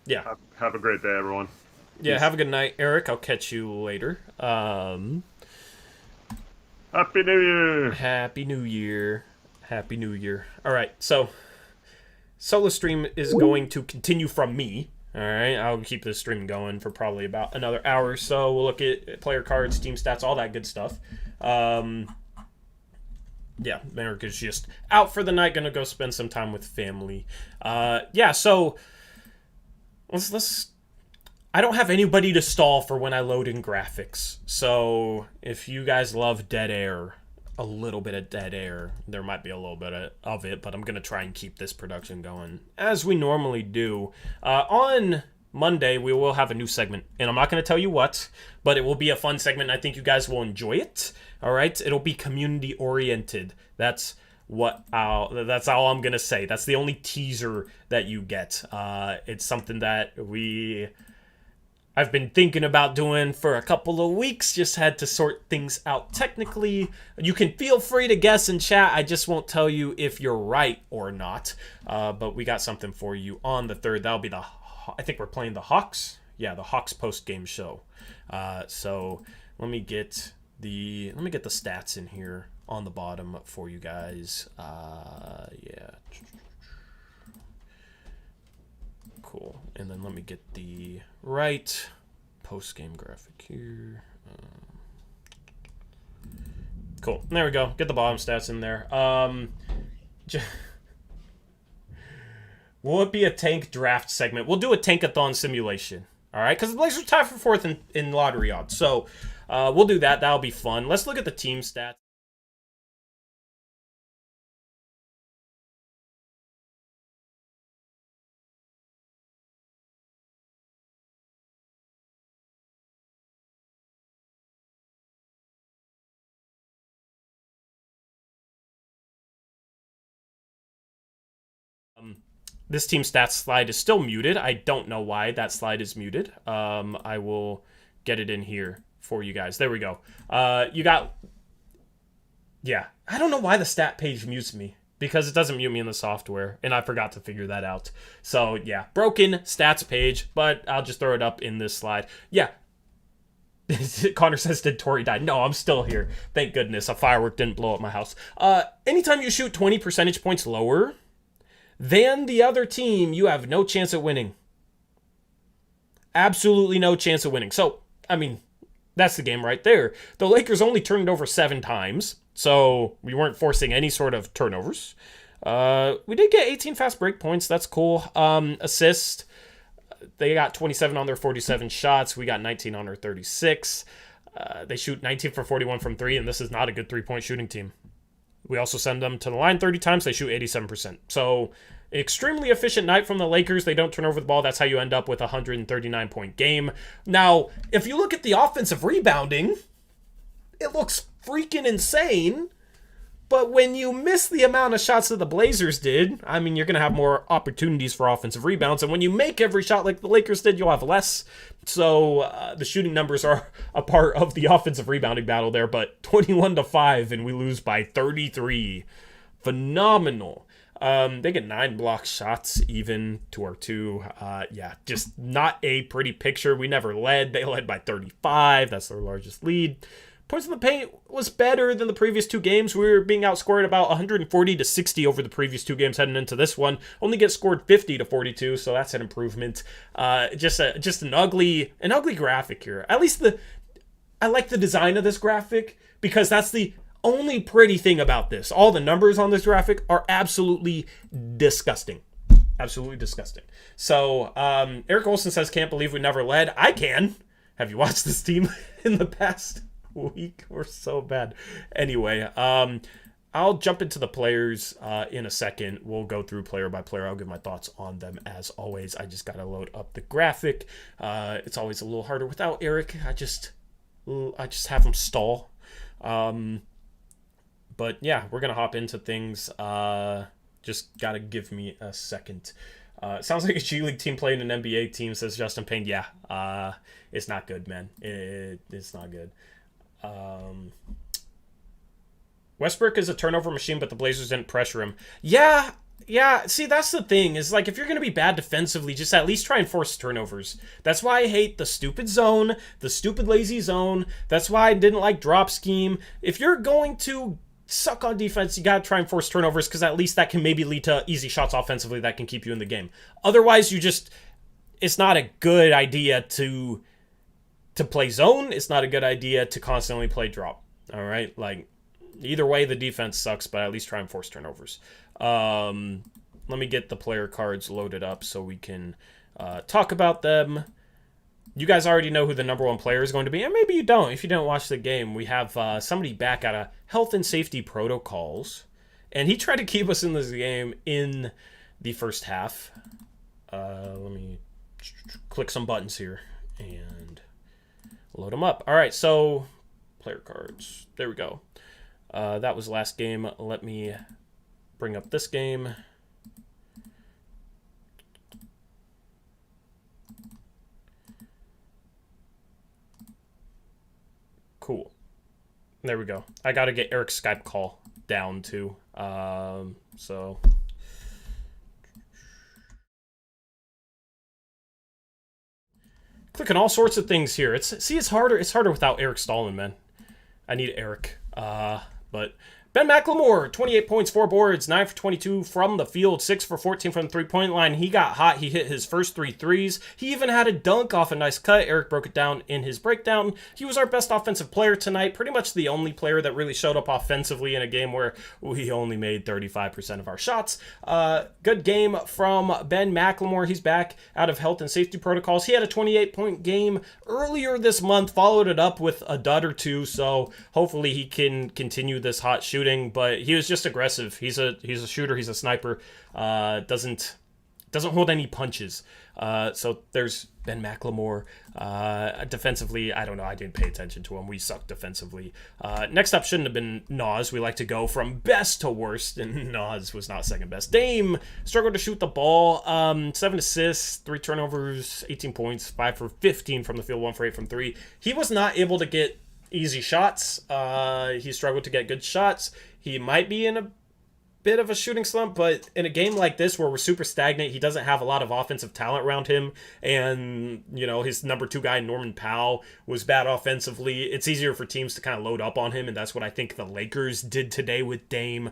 Yeah. Have a great day, everyone. Yeah, Peace. have a good night, Eric. I'll catch you later. Happy New Year! Happy New Year. Happy New Year. All right, so solo stream is going to continue from me. All right, I'll keep this stream going for probably about another hour or so. We'll look at player cards, team stats, all that good stuff. Yeah, Eric is just out for the night, gonna go spend some time with family. Yeah, so let's. I don't have anybody to stall for when I load in graphics. So if you guys love dead air, a little bit of dead air, there might be a little bit of it, but I'm gonna try and keep this production going as we normally do. On Monday, we will have a new segment, and I'm not going to tell you what, but it will be a fun segment, and I think you guys will enjoy it. All right? It'll be community-oriented. That's all I'm going to say. That's the only teaser that you get. It's something that I've been thinking about doing for a couple of weeks, just had to sort things out technically. You can feel free to guess in chat. I just won't tell you if you're right or not. But we got something for you on the 3rd. That'll be I think we're playing the Hawks. Yeah, the Hawks post-game show. So let me get the stats in here on the bottom for you guys. Yeah. Cool. And then let me get the right post-game graphic here. Cool. There we go. Get the bottom stats in there. Will it be a tank draft segment? We'll do a tankathon simulation. All right? Because the Blazers tied for 4th in lottery odds. So we'll do that. That'll be fun. Let's look at the team stats. This team stats slide is still muted. I don't know why that slide is muted. I will get it in here for you guys. There we go. Yeah. I don't know why the stat page mutes me, because it doesn't mute me in the software, and I forgot to figure that out. So, yeah, broken stats page, but I'll just throw it up in this slide. Yeah. Connor says, did Tori die? No, I'm still here. Thank goodness. A firework didn't blow up my house. Anytime you shoot 20 percentage points lower than the other team, you have no chance at winning. Absolutely no chance of winning. So, I mean, that's the game right there. The Lakers only turned over 7 times, so we weren't forcing any sort of turnovers. We did get 18 fast break points. That's cool. Assist, they got 27 on their 47 shots. We got 19 on our 36. They shoot 19 for 41 from 3, and this is not a good three-point shooting team. We also send them to the line 30 times. They shoot 87%. So, extremely efficient night from the Lakers. They don't turn over the ball. That's how you end up with a 139-point game. Now, if you look at the offensive rebounding, it looks freaking insane. But when you miss the amount of shots that the Blazers did, I mean, you're going to have more opportunities for offensive rebounds. And when you make every shot like the Lakers did, you'll have less. So the shooting numbers are a part of the offensive rebounding battle there. But 21-5, and we lose by 33. Phenomenal. They get 9 block shots even to our 2. Yeah, just not a pretty picture. We never led. They led by 35. That's their largest lead. Points in the paint was better than the previous 2 games. We were being outscored about 140-60 over the previous 2 games heading into this one. Only get scored 50-42, so that's an improvement. Just an ugly graphic here. At least I like the design of this graphic because that's the only pretty thing about this. All the numbers on this graphic are absolutely disgusting. Absolutely disgusting. So Eric Olson says, can't believe we never led. I can. Have you watched this team in the past week? We're so bad. Anyway, I'll jump into the players in a second. We'll go through player by player. I'll give my thoughts on them as always. I just gotta load up the graphic. It's always a little harder without Eric. I just have him stall. But yeah, we're gonna hop into things. Just gotta give me a second. Sounds like a G League team playing an NBA team, says Justin Payne. Yeah, it's not good, man. It's not good. Westbrook is a turnover machine, but the Blazers didn't pressure him. Yeah. See, that's the thing, is like, if you're going to be bad defensively, just at least try and force turnovers. That's why I hate the stupid zone, the stupid lazy zone. That's why I didn't like drop scheme. If you're going to suck on defense, you got to try and force turnovers, because at least that can maybe lead to easy shots offensively that can keep you in the game. Otherwise, it's not a good idea to play zone. It's not a good idea to constantly play drop. All right? Like, either way, the defense sucks, but at least try and force turnovers. Let me get the player cards loaded up so we can talk about them. You guys already know who the number 1 player is going to be, and maybe you don't. If you didn't watch the game, we have somebody back out of health and safety protocols, and he tried to keep us in this game in the first half. Let me click some buttons here and load them up. All right, so player cards. There we go. That was last game. Let me bring up this game. Cool. There we go. I got to get Eric's Skype call down too. So clicking all sorts of things here. It's harder. It's harder without Eric Stallman, man. I need Eric. But Ben McLemore, 28 points, 4 boards, 9 for 22 from the field, 6 for 14 from the three-point line. He got hot. He hit his first 3 threes. He even had a dunk off a nice cut. Eric broke it down in his breakdown. He was our best offensive player tonight. Pretty much the only player that really showed up offensively in a game where we only made 35% of our shots. Good game from Ben McLemore. He's back out of health and safety protocols. He had a 28-point game earlier this month, followed it up with a dud or 2, so hopefully he can continue this hot shooting. But he was just aggressive. He's a shooter. He's a sniper. Doesn't hold any punches. So there's Ben McLemore. Defensively, I don't know. I didn't pay attention to him. We sucked defensively. Next up shouldn't have been Nas. We like to go from best to worst, and Nas was not second best. Dame struggled to shoot the ball. 7 assists, 3 turnovers, 18 points, 5 for 15 from the field, 1 for 8 from 3. He was not able to get easy shots. He struggled to get good shots. He might be in a bit of a shooting slump, but in a game like this where we're super stagnant, he doesn't have a lot of offensive talent around him, and his number 2 guy, Norman Powell, was bad offensively. It's easier for teams to kind of load up on him, and that's what I think the Lakers did today with Dame.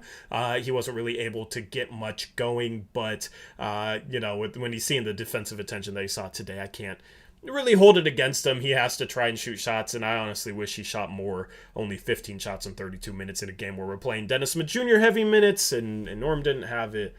He wasn't really able to get much going, but when he's seeing the defensive attention that he saw today, I can't really hold it against him. He has to try and shoot shots, and I honestly wish he shot more. Only 15 shots in 32 minutes in a game where we're playing Dennis Smith Jr. heavy minutes, and Norm didn't have it.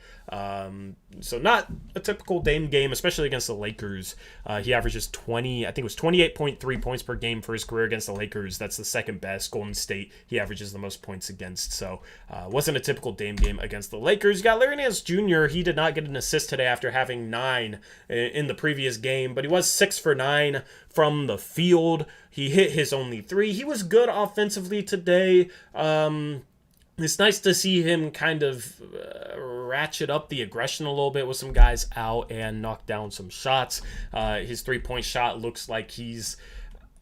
So not a typical Dame game, especially against the Lakers. He averages 28.3 points per game for his career against the Lakers. That's the second best. Golden State, he averages the most points against. So wasn't a typical Dame game against the Lakers. You got Larry Nance Jr. He did not get an assist today after having 9 in the previous game, but he was 6 for 9 from the field. He hit his only 3. He was good offensively today. It's nice to see him kind of ratchet up the aggression a little bit with some guys out and knock down some shots. His 3-point shot looks like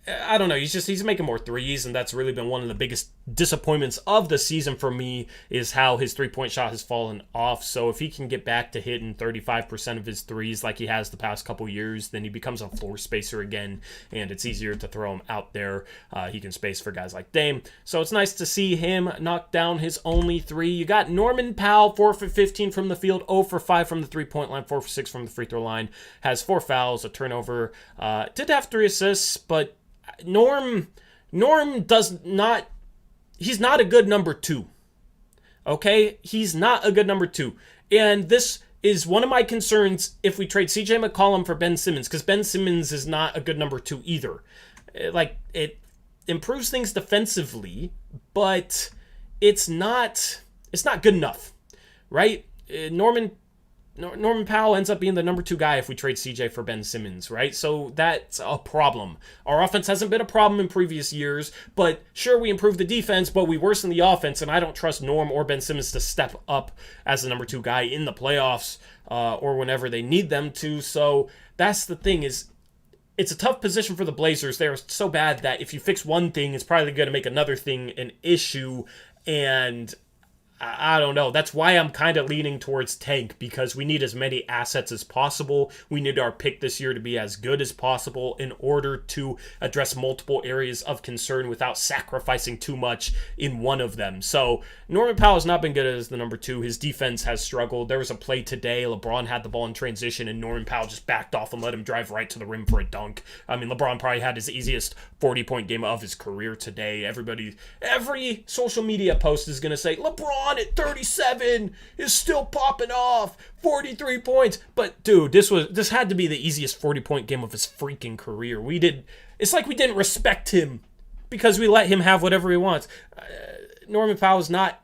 I don't know. He's making more threes, and that's really been one of the biggest disappointments of the season for me is how his 3-point shot has fallen off. So if he can get back to hitting 35% of his threes like he has the past couple years, then he becomes a floor spacer again, and it's easier to throw him out there. He can space for guys like Dame. So it's nice to see him knock down his only three. You got Norman Powell, 4 for 15 from the field, 0 for 5 from the 3-point line, 4 for 6 from the free throw line, has 4 fouls, a turnover, did have 3 assists, but Norm does not, he's not a good number 2. Okay? He's not a good number 2. And this is one of my concerns if we trade CJ McCollum for Ben Simmons, because Ben Simmons is not a good number 2 either. It improves things defensively, but it's not good enough, right? Norman Powell ends up being the number 2 guy if we trade CJ for Ben Simmons, right? So that's a problem. Our offense hasn't been a problem in previous years, but sure, we improved the defense, but we worsened the offense, and I don't trust Norm or Ben Simmons to step up as the number 2 guy in the playoffs or whenever they need them to. So that's the thing is, it's a tough position for the Blazers. They're so bad that if you fix one thing, it's probably going to make another thing an issue, and I don't know. That's why I'm kind of leaning towards tank, because we need as many assets as possible. We need our pick this year to be as good as possible in order to address multiple areas of concern without sacrificing too much in one of them. So Norman Powell has not been good as the number 2. His defense has struggled. There was a play today. LeBron had the ball in transition, and Norman Powell just backed off and let him drive right to the rim for a dunk. I mean, LeBron probably had his easiest 40-point game of his career today. Every social media post is going to say, LeBron at 37 is still popping off, 43 points. But dude, this had to be the easiest 40-point game of his freaking career. It's like we didn't respect him because we let him have whatever he wants. Norman Powell I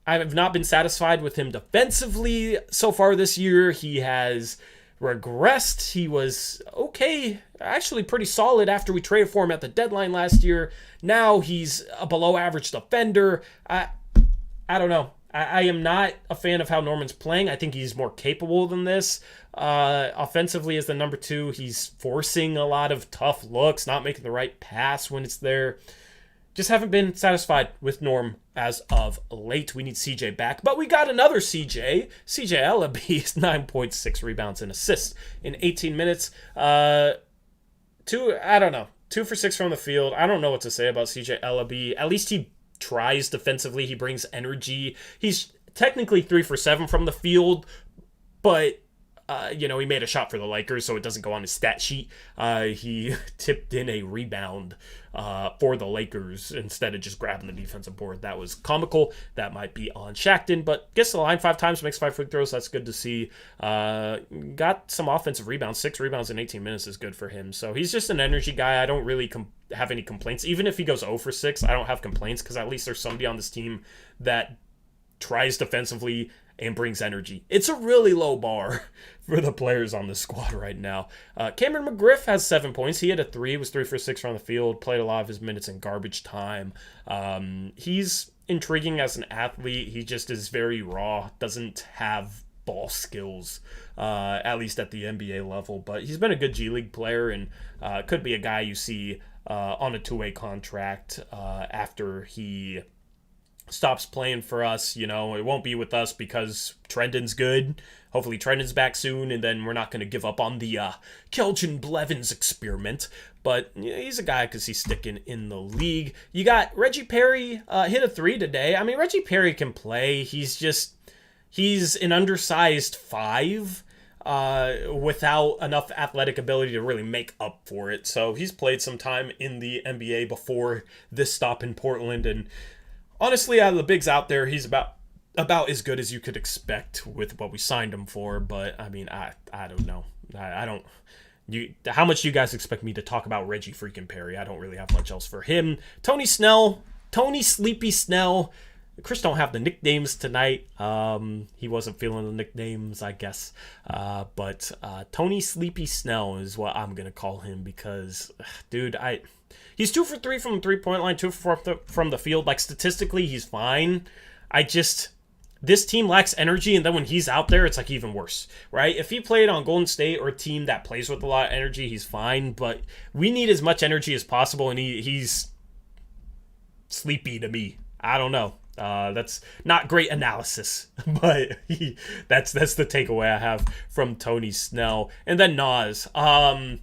have not been satisfied with him defensively so far this year. He has regressed. He was okay, actually pretty solid after we traded for him at the deadline last year. Now he's a below average defender. I don't know. I am not a fan of how Norman's playing. I think he's more capable than this. Offensively as the number 2, he's forcing a lot of tough looks, not making the right pass when it's there. Just haven't been satisfied with Norm as of late. We need CJ back, but we got another CJ. CJ Ellaby is 9.6 rebounds and assists in 18 minutes. 2 for 6 from the field. I don't know what to say about CJ Ellaby. At least he tries defensively. He brings energy. He's technically 3 for 7 from the field, but he made a shot for the Lakers, so it doesn't go on his stat sheet. He tipped in a rebound for the Lakers instead of just grabbing the defensive board. That was comical. That might be on Shackton, but gets to the line 5 times, makes 5 free throws. That's good to see. Got some offensive rebounds. 6 rebounds in 18 minutes is good for him. So he's just an energy guy. I don't really have any complaints. Even if he goes 0 for 6, I don't have complaints because at least there's somebody on this team that tries defensively and brings energy. It's a really low bar for the players on the squad right now. Cameron McGriff has 7 points. He had a 3, was 3 for 6 from the field, played a lot of his minutes in garbage time. He's intriguing as an athlete. He just is very raw, doesn't have ball skills, at least at the NBA level, but he's been a good G League player and could be a guy you see on a 2-way contract after he stops playing for us. It won't be with us because Trendon's good. Hopefully Trendon's back soon, and then we're not going to give up on the Kelvin Blevins experiment. But he's a guy I could see sticking in the league. You got Reggie Perry hit a 3 today. I mean, Reggie Perry can play. He's an undersized 5 without enough athletic ability to really make up for it. So he's played some time in the NBA before this stop in Portland, and honestly, out of the bigs out there, he's about as good as you could expect with what we signed him for. But I mean, I don't know. I don't. How much do you guys expect me to talk about Reggie freaking Perry? I don't really have much else for him. Tony Sleepy Snell. Chris don't have the nicknames tonight. He wasn't feeling the nicknames, I guess. But Tony Sleepy Snell is what I'm gonna call him because, dude, He's 2 for 3 from the 3-point line, 2 for 4 from the field. Like, statistically, he's fine. This team lacks energy, and then when he's out there, it's like even worse, right? If he played on Golden State or a team that plays with a lot of energy, he's fine, but we need as much energy as possible, and he's sleepy to me. I don't know. That's not great analysis, but that's the takeaway I have from Tony Snell. And then Nas. 1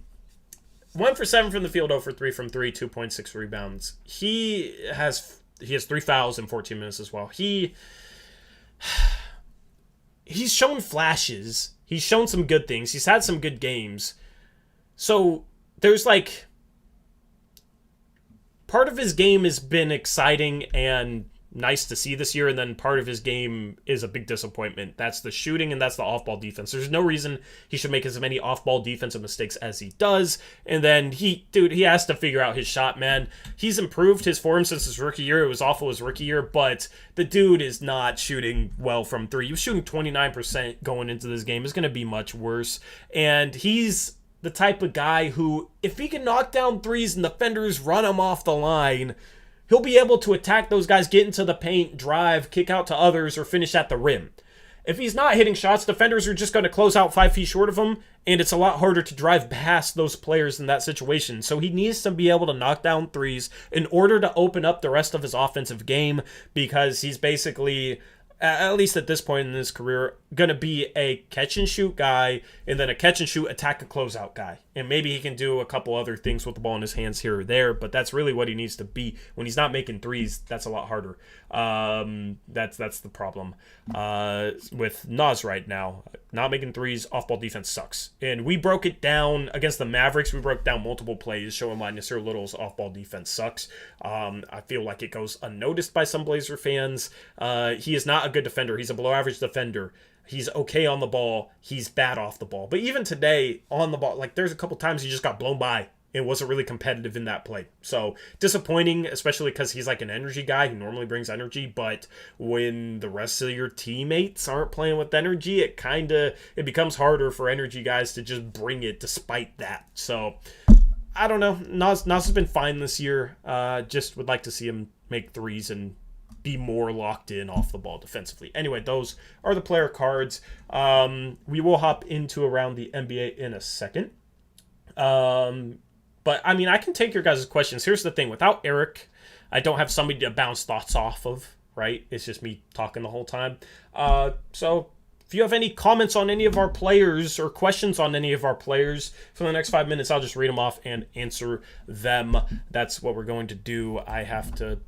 for 7 from the field, 0 for 3 from 3, 2.6 rebounds. He has 3 fouls in 14 minutes as well. He's shown flashes. He's shown some good things. He's had some good games. So there's like part of his game has been exciting and nice to see this year, and then part of his game is a big disappointment. That's the shooting, and that's the off-ball defense. There's no reason he should make as many off-ball defensive mistakes as he does. And then he has to figure out his shot, man. He's improved his form since his rookie year. It was awful his rookie year, but the dude is not shooting well from 3. He was shooting 29% going into this game. It's going to be much worse. And he's the type of guy who, if he can knock down threes and defenders run him off the line, he'll be able to attack those guys, get into the paint, drive, kick out to others, or finish at the rim. If he's not hitting shots, defenders are just going to close out 5 feet short of him, and it's a lot harder to drive past those players in that situation. So he needs to be able to knock down threes in order to open up the rest of his offensive game, because he's basically, at least at this point in his career, going to be a catch-and-shoot guy, and then a catch-and-shoot, attack-and-closeout guy. And maybe he can do a couple other things with the ball in his hands here or there, but that's really what he needs to be. When he's not making threes, that's a lot harder. That's the problem with Nas right now. Not making threes, off-ball defense sucks. And we broke it down against the Mavericks. We broke down multiple plays showing why Nasir Little's off-ball defense sucks. I feel like it goes unnoticed by some Blazer fans. He is not a good defender. He's a below-average defender. He's okay on the ball. He's bad off the ball. But even today, on the ball, like, there's a couple times he just got blown by. It wasn't really competitive in that play. So disappointing, especially because he's like an energy guy who normally brings energy. But when the rest of your teammates aren't playing with energy, it becomes harder for energy guys to just bring it despite that. So I don't know. Nas has been fine this year. Just would like to see him make threes and be more locked in off the ball defensively. Anyway, those are the player cards. We will hop into around the NBA in a second. But, I mean, I can take your guys' questions. Here's the thing. Without Eric, I don't have somebody to bounce thoughts off of, right? It's just me talking the whole time. So if you have any comments on any of our players or questions on any of our players for the next 5 minutes, I'll just read them off and answer them. That's what we're going to do. I have to,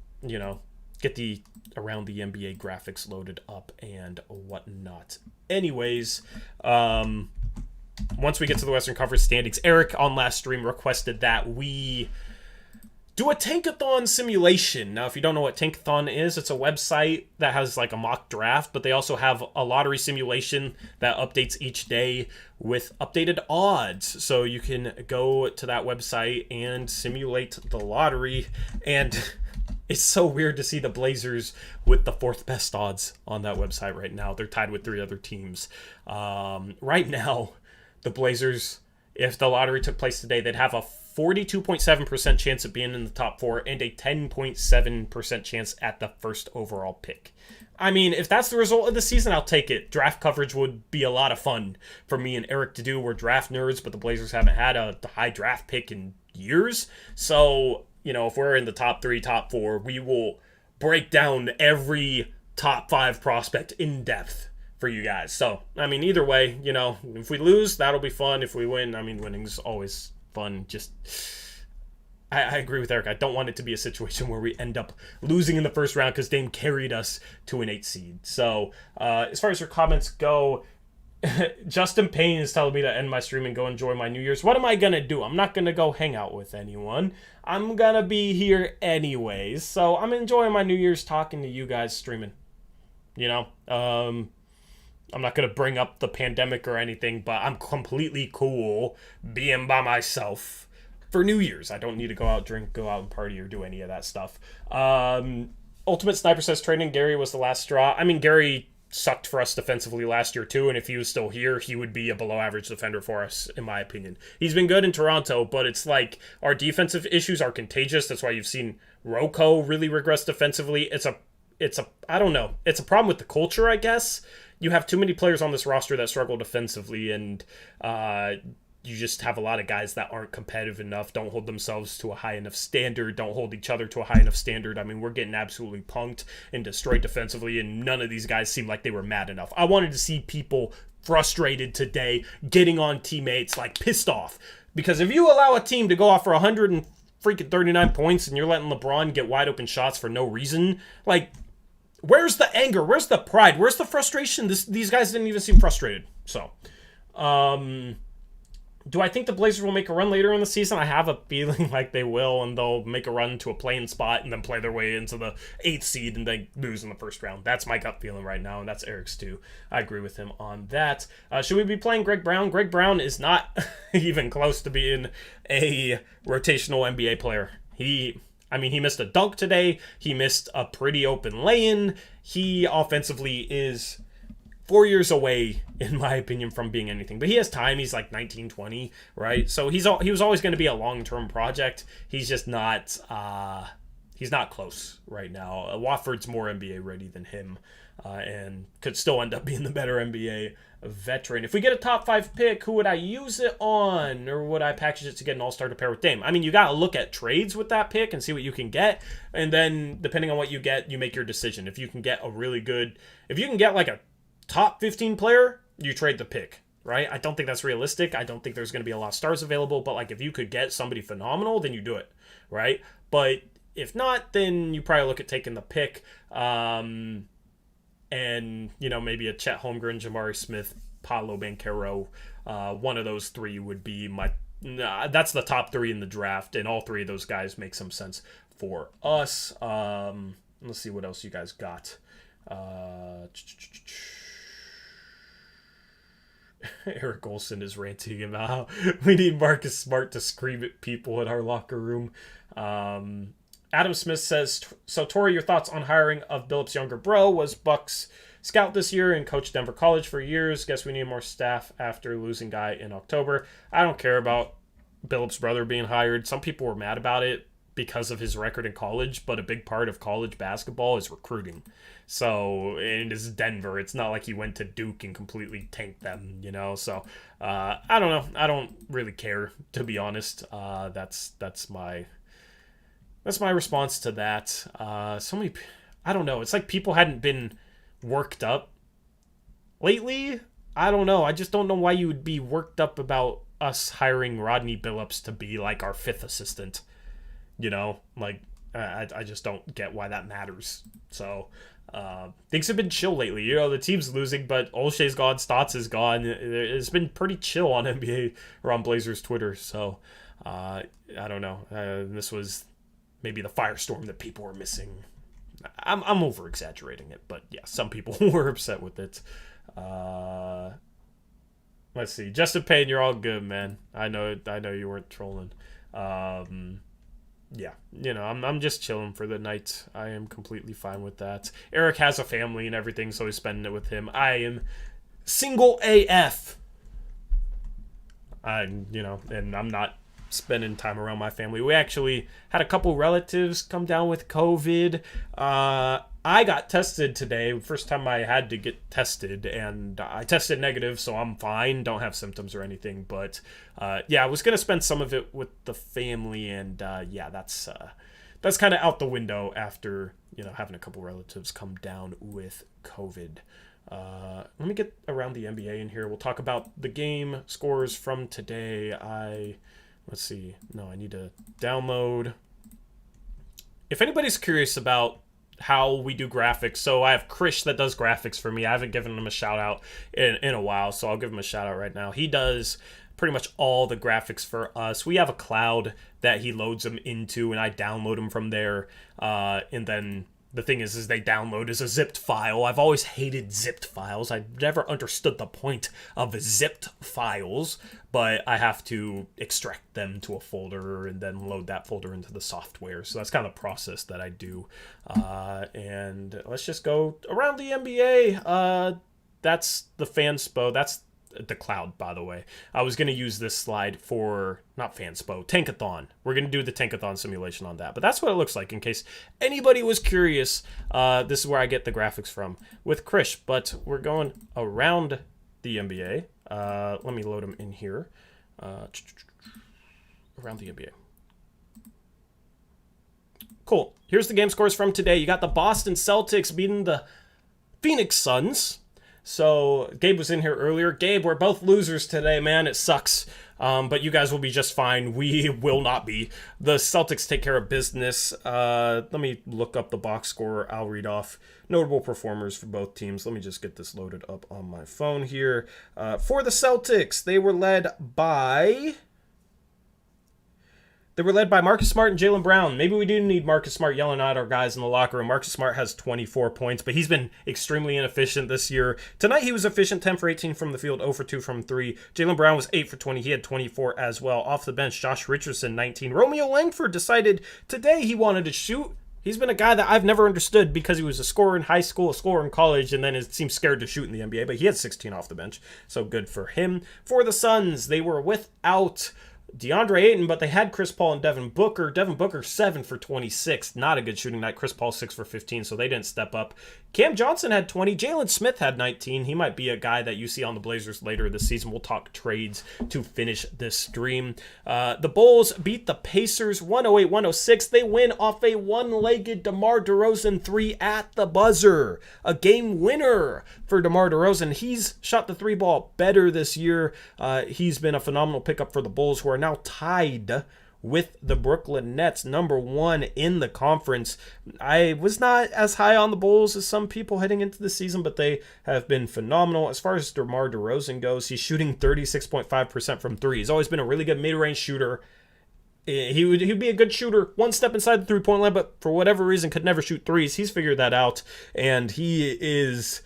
get the around the NBA graphics loaded up and whatnot. Anyways, once we get to the Western Conference standings, Eric on last stream requested that we do a Tankathon simulation. Now, if you don't know what Tankathon is, it's a website that has like a mock draft, but they also have a lottery simulation that updates each day with updated odds. So you can go to that website and simulate the lottery, and it's so weird to see the Blazers with the 4th best odds on that website right now. They're tied with 3 other teams. Right now, the Blazers, if the lottery took place today, they'd have a 42.7% chance of being in the top 4 and a 10.7% chance at the first overall pick. I mean, if that's the result of the season, I'll take it. Draft coverage would be a lot of fun for me and Eric to do. We're draft nerds, but the Blazers haven't had a high draft pick in years. So, if we're in the top 3, top 4, we will break down every top 5 prospect in depth for you guys. So, I mean, either way, if we lose, that'll be fun. If we win, I mean, winning's always fun. Just, I agree with Eric. I don't want it to be a situation where we end up losing in the first round because Dame carried us to an 8 seed. So, as far as your comments go, Justin Payne is telling me to end my stream and go enjoy my New Year's. What am I going to do? I'm not going to go hang out with anyone. I'm going to be here anyways. So I'm enjoying my New Year's talking to you guys streaming. I'm not going to bring up the pandemic or anything, but I'm completely cool being by myself for New Year's. I don't need to go out, drink, go out and party or do any of that stuff. Ultimate Sniper says training Gary was the last straw. I mean, Gary sucked for us defensively last year too, and if he was still here, he would be a below average defender for us, in my opinion. He's been good in Toronto, but it's like our defensive issues are contagious. That's why you've seen Rocco really regress defensively. It's a I don't know. It's a problem with the culture, I guess. You have too many players on this roster that struggle defensively, and you just have a lot of guys that aren't competitive enough, don't hold themselves to a high enough standard, don't hold each other to a high enough standard. I mean, we're getting absolutely punked and destroyed defensively, and none of these guys seem like they were mad enough. I wanted to see people frustrated today, getting on teammates, like pissed off. Because if you allow a team to go off for 139 points and you're letting LeBron get wide open shots for no reason, like, where's the anger? Where's the pride? Where's the frustration? These guys didn't even seem frustrated. So, do I think the Blazers will make a run later in the season? I have a feeling like they will, and they'll make a run to a play-in spot and then play their way into the 8th seed and then lose in the first round. That's my gut feeling right now, and that's Eric's too. I agree with him on that. Should we be playing Greg Brown? Greg Brown is not even close to being a rotational NBA player. He missed a dunk today. He missed a pretty open lay-in. He offensively is 4 years away, in my opinion, from being anything. But he has time. He's like 19, 20, right? So he was always going to be a long-term project. He's just not he's not close right now. Watford's more NBA ready than him, and could still end up being the better NBA veteran. If we get a top 5 pick, who would I use it on? Or would I package it to get an all-star to pair with Dame? I mean, you got to look at trades with that pick and see what you can get. And then, depending on what you get, you make your decision. If you can get like a top 15 player, you trade the pick, right? I don't think that's realistic. I don't think there's going to be a lot of stars available, but like if you could get somebody phenomenal, then you do it, right? But if not, then you probably look at taking the pick, and maybe a Chet Holmgren, Jamari Smith, Paolo Banchero. One of those three would be that's the top 3 in the draft, and all 3 of those guys make some sense for us. Let's see what else you guys got. Eric Olson is ranting about how we need Marcus Smart to scream at people in our locker room. Adam Smith says, so Tori, your thoughts on hiring of Billups' younger bro? Was Bucks scout this year and coached Denver College for years. Guess we need more staff after losing guy in October. I don't care about Billups' brother being hired. Some people were mad about it because of his record in college, but a big part of college basketball is recruiting. So, and it's Denver. It's not like he went to Duke and completely tanked them, So, I don't know. I don't really care, to be honest. That's my response to that. I don't know. It's like people hadn't been worked up lately. I don't know. I just don't know why you would be worked up about us hiring Rodney Billups to be like our 5th assistant. I just don't get why that matters. So, things have been chill lately. The team's losing, but Olshay's gone, Stotts is gone. It's been pretty chill on NBA or on Blazers Twitter. So, I don't know. This was maybe the firestorm that people were missing. I'm over exaggerating it, but yeah, some people were upset with it. Let's see. Justin Payne, you're all good, man. I know you weren't trolling. Yeah, I'm just chilling for the night. I am completely fine with that. Eric has a family and everything, so he's spending it with him. I am single AF. And I'm not spending time around my family. We actually had a couple relatives come down with COVID. I got tested today, first time I had to get tested, and I tested negative, so I'm fine, don't have symptoms or anything, but I was going to spend some of it with the family, and that's kind of out the window after, having a couple relatives come down with COVID. Let me get around the NBA in here. We'll talk about the game scores from today. Let's see. No, I need to download. If anybody's curious about how we do graphics, so I have Krish that does graphics for me. I haven't given him a shout out in a while, so I'll give him a shout out right now. He does pretty much all the graphics for us. We have a cloud that he loads them into, and I download them from there, and then the thing is they download as a zipped file. I've always hated zipped files. I've never understood the point of zipped files, but I have to extract them to a folder and then load that folder into the software. So that's kind of the process that I do. And let's just go around the NBA. That's the Fanspo. That's the cloud, by the way. I was going to use this slide for, not Fanspo, Tankathon. We're going to do the Tankathon simulation on that. But that's what it looks like in case anybody was curious. This is where I get the graphics from with Krish. But we're going around the NBA. Let me load them in here. Around the NBA. Cool. Here's the game scores from today. You got the Boston Celtics beating the Phoenix Suns. So Gabe was in here earlier. Gabe, we're both losers today, man. It sucks. But you guys will be just fine. We will not be. The Celtics take care of business. Let me look up the box score. I'll read off notable performers for both teams. Let me just get this loaded up on my phone here. For the Celtics, they were led by Marcus Smart and Jaylen Brown. Maybe we do need Marcus Smart yelling at our guys in the locker room. Marcus Smart has 24 points, but he's been extremely inefficient this year. Tonight he was efficient, 10 for 18 from the field, 0 for 2 from 3. Jaylen Brown was 8 for 20. He had 24 as well. Off the bench, Josh Richardson, 19. Romeo Langford decided today he wanted to shoot. He's been a guy that I've never understood because he was a scorer in high school, a scorer in college, and then it seems scared to shoot in the NBA, but he had 16 off the bench, so good for him. For the Suns, they were without DeAndre Ayton, but they had Chris Paul and Devin Booker. Devin Booker 7 for 26. Not a good shooting night. Chris Paul 6 for 15, so they didn't step up. Cam Johnson had 20. Jalen Smith had 19. He might be a guy that you see on the Blazers later this season. We'll talk trades to finish this stream. The Bulls beat the Pacers 108-106. They win off a one-legged DeMar DeRozan 3 at the buzzer. A game winner for DeMar DeRozan. He's shot the 3-ball better this year. He's been a phenomenal pickup for the Bulls, who are now tied with the Brooklyn Nets, number 1 in the conference. I was not as high on the Bulls as some people heading into the season, but they have been phenomenal. As far as DeMar DeRozan goes, he's shooting 36.5% from 3. He's always been a really good mid-range shooter. He'd be a good shooter one step inside the three-point line, but for whatever reason could never shoot threes. He's figured that out, and he is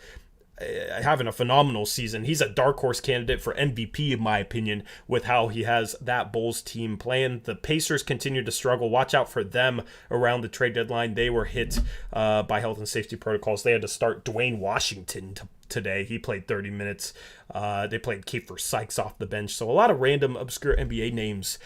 having a phenomenal season. He's a dark horse candidate for MVP, in my opinion, with how he has that Bulls team playing. The Pacers continue to struggle. Watch out for them around the trade deadline. They were hit by health and safety protocols. They had to start Dwayne Washington today. He played 30 minutes. They played Kiefer Sykes off the bench. So a lot of random, obscure NBA names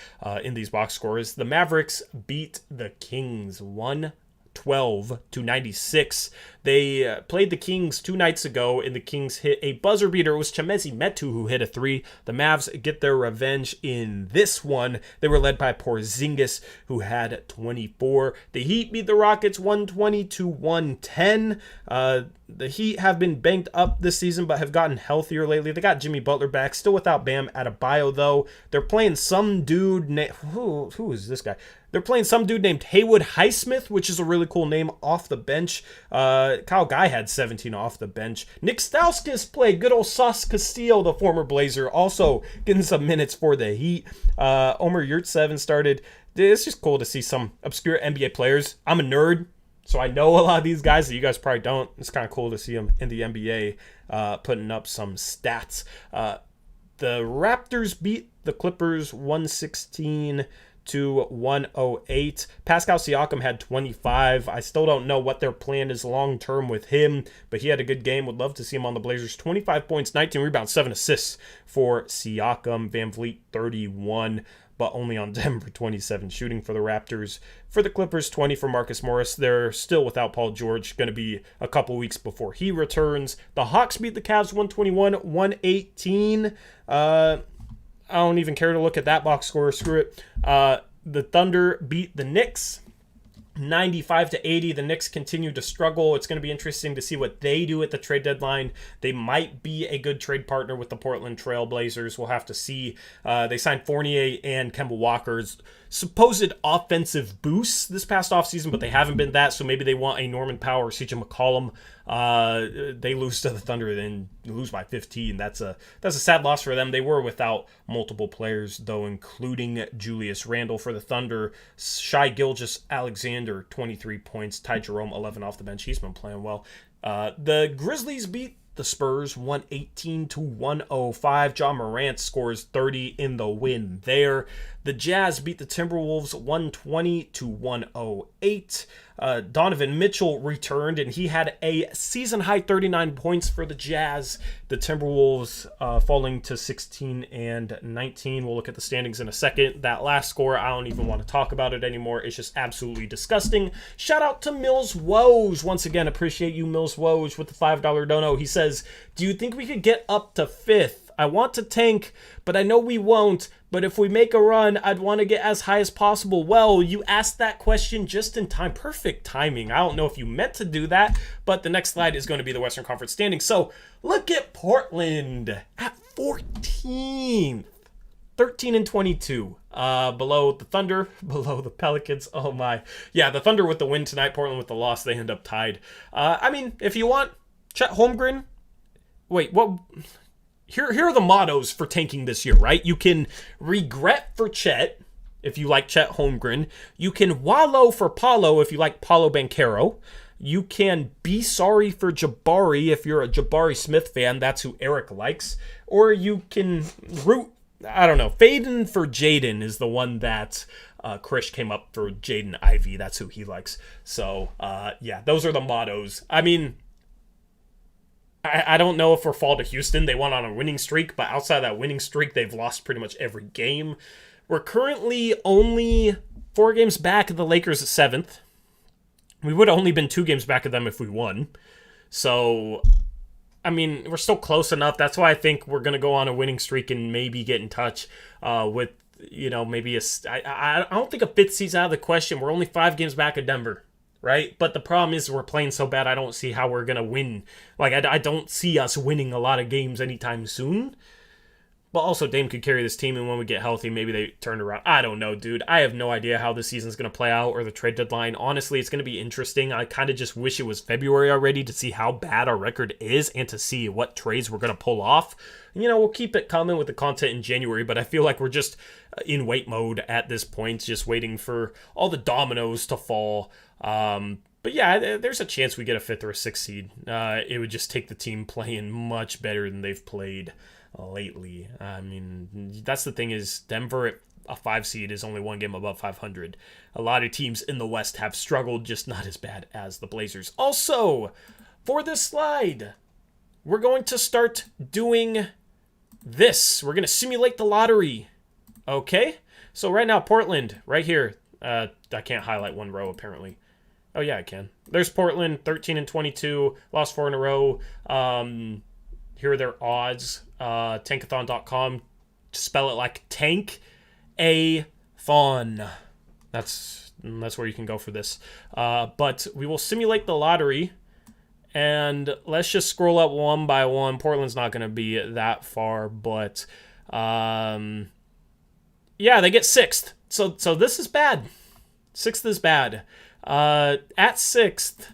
in these box scores. The Mavericks beat the Kings 112-96. They played the Kings 2 nights ago, and the Kings hit a buzzer beater. It was Chimezie Metu who hit a 3. The Mavs get their revenge in this one. They were led by Porzingis, who had 24. The Heat beat the Rockets 120-110. The Heat have been banged up this season, but have gotten healthier lately. They got Jimmy Butler back, still without Bam Adebayo, though. They're playing some dude who is this guy? They're playing some dude named Haywood Highsmith, which is a really cool name, off the bench. Kyle Guy had 17 off the bench. Nick Stauskas played. Good old Sauce Castillo, the former Blazer, also getting some minutes for the Heat. Omer Yurtseven started. It's just cool to see some obscure NBA players. I'm a nerd, so I know a lot of these guys that you guys probably don't. It's kind of cool to see them in the NBA putting up some stats. The Raptors beat the Clippers 116-108. Pascal Siakam had 25. I still don't know what their plan is long term with him, but he had a good game. Would love to see him on the Blazers. 25 points, 19 rebounds, 7 assists for Siakam. Van Vliet 31, but only on Denver 27 shooting for the Raptors. For the Clippers, 20 for Marcus Morris. They're still without Paul George. Going to be a couple weeks before he returns. The Hawks beat the Cavs 121-118. I don't even care to look at that box score. Screw it. The Thunder beat the Knicks 95-80. The Knicks continue to struggle. It's going to be interesting to see what they do at the trade deadline. They might be a good trade partner with the Portland Trail Blazers. We'll have to see. They signed Fournier and Kemba Walker's supposed offensive boosts this past offseason, but they haven't been that, so maybe they want a Norman Powell or CJ McCollum. They lose to the Thunder, then lose by 15. That's a sad loss for them. They were without multiple players, though, including Julius Randle for the Thunder. Shai Gilgeous-Alexander, 23 points. Ty Jerome, 11 off the bench. He's been playing well. The Grizzlies beat the Spurs 118-105. John Morant scores 30 in the win there. The Jazz beat the Timberwolves 120-108. Donovan Mitchell returned, and he had a season-high 39 points for the Jazz. The Timberwolves falling to 16-19. We'll look at the standings in a second. That last score, I don't even want to talk about it anymore. It's just absolutely disgusting. Shout out to Mills Woj. Once again, appreciate you, Mills Woj, with the $5 dono. He says, do you think we could get up to 5th? I want to tank, but I know we won't. But if we make a run, I'd want to get as high as possible. Well, you asked that question just in time. Perfect timing. I don't know if you meant to do that, but the next slide is going to be the Western Conference standings. So look at Portland at 14th. 13-22. Below the Thunder, below the Pelicans. Oh my. Yeah, the Thunder with the win tonight, Portland with the loss. They end up tied. I mean, if you want, Chet Holmgren. Wait, what? Here are the mottos for tanking this year, right? You can regret for Chet, if you like Chet Holmgren. You can wallow for Paolo, if you like Paolo Banchero. You can be sorry for Jabari, if you're a Jabari Smith fan. That's who Eric likes. Or you can root, I don't know, Faden for Jaden is the one that Krish came up for. Jaden Ivey. That's who he likes. So, yeah, those are the mottos. I mean, I don't know if we're fall to Houston. They went on a winning streak, but outside of that winning streak, they've lost pretty much every game. We're currently only 4 games back of the Lakers at 7th. We would have only been 2 games back of them if we won. So, I mean, we're still close enough. That's why I think we're going to go on a winning streak and maybe get in touch with, you know, maybe I don't think a 5th seed's out of the question. We're only 5 games back of Denver. Right? But the problem is we're playing so bad, I don't see how we're going to win. Like, I don't see us winning a lot of games anytime soon. But also, Dame could carry this team, and when we get healthy, maybe they turn around. I don't know, dude. I have no idea how this season's going to play out or the trade deadline. Honestly, it's going to be interesting. I kind of just wish it was February already to see how bad our record is and to see what trades we're going to pull off. You know, we'll keep it coming with the content in January, but I feel like we're just in wait mode at this point, just waiting for all the dominoes to fall. But yeah, there's a chance we get a 5th or a 6th seed. It would just take the team playing much better than they've played lately. I mean, that's the thing is Denver at a 5 seed is only 1 game above 500. A lot of teams in the West have struggled, just not as bad as the Blazers. Also, for this slide, we're going to start doing this. We're going to simulate the lottery. Okay? So right now, Portland, right here. I can't highlight one row, apparently. Oh, yeah, I can. There's Portland, 13-22, lost 4 in a row. Here are their odds. Tankathon.com. Spell it like tank a thon. That's where you can go for this. But we will simulate the lottery. And let's just scroll up one by one. Portland's not going to be that far, but yeah, they get 6th. So this is bad. 6th is bad. At 6th,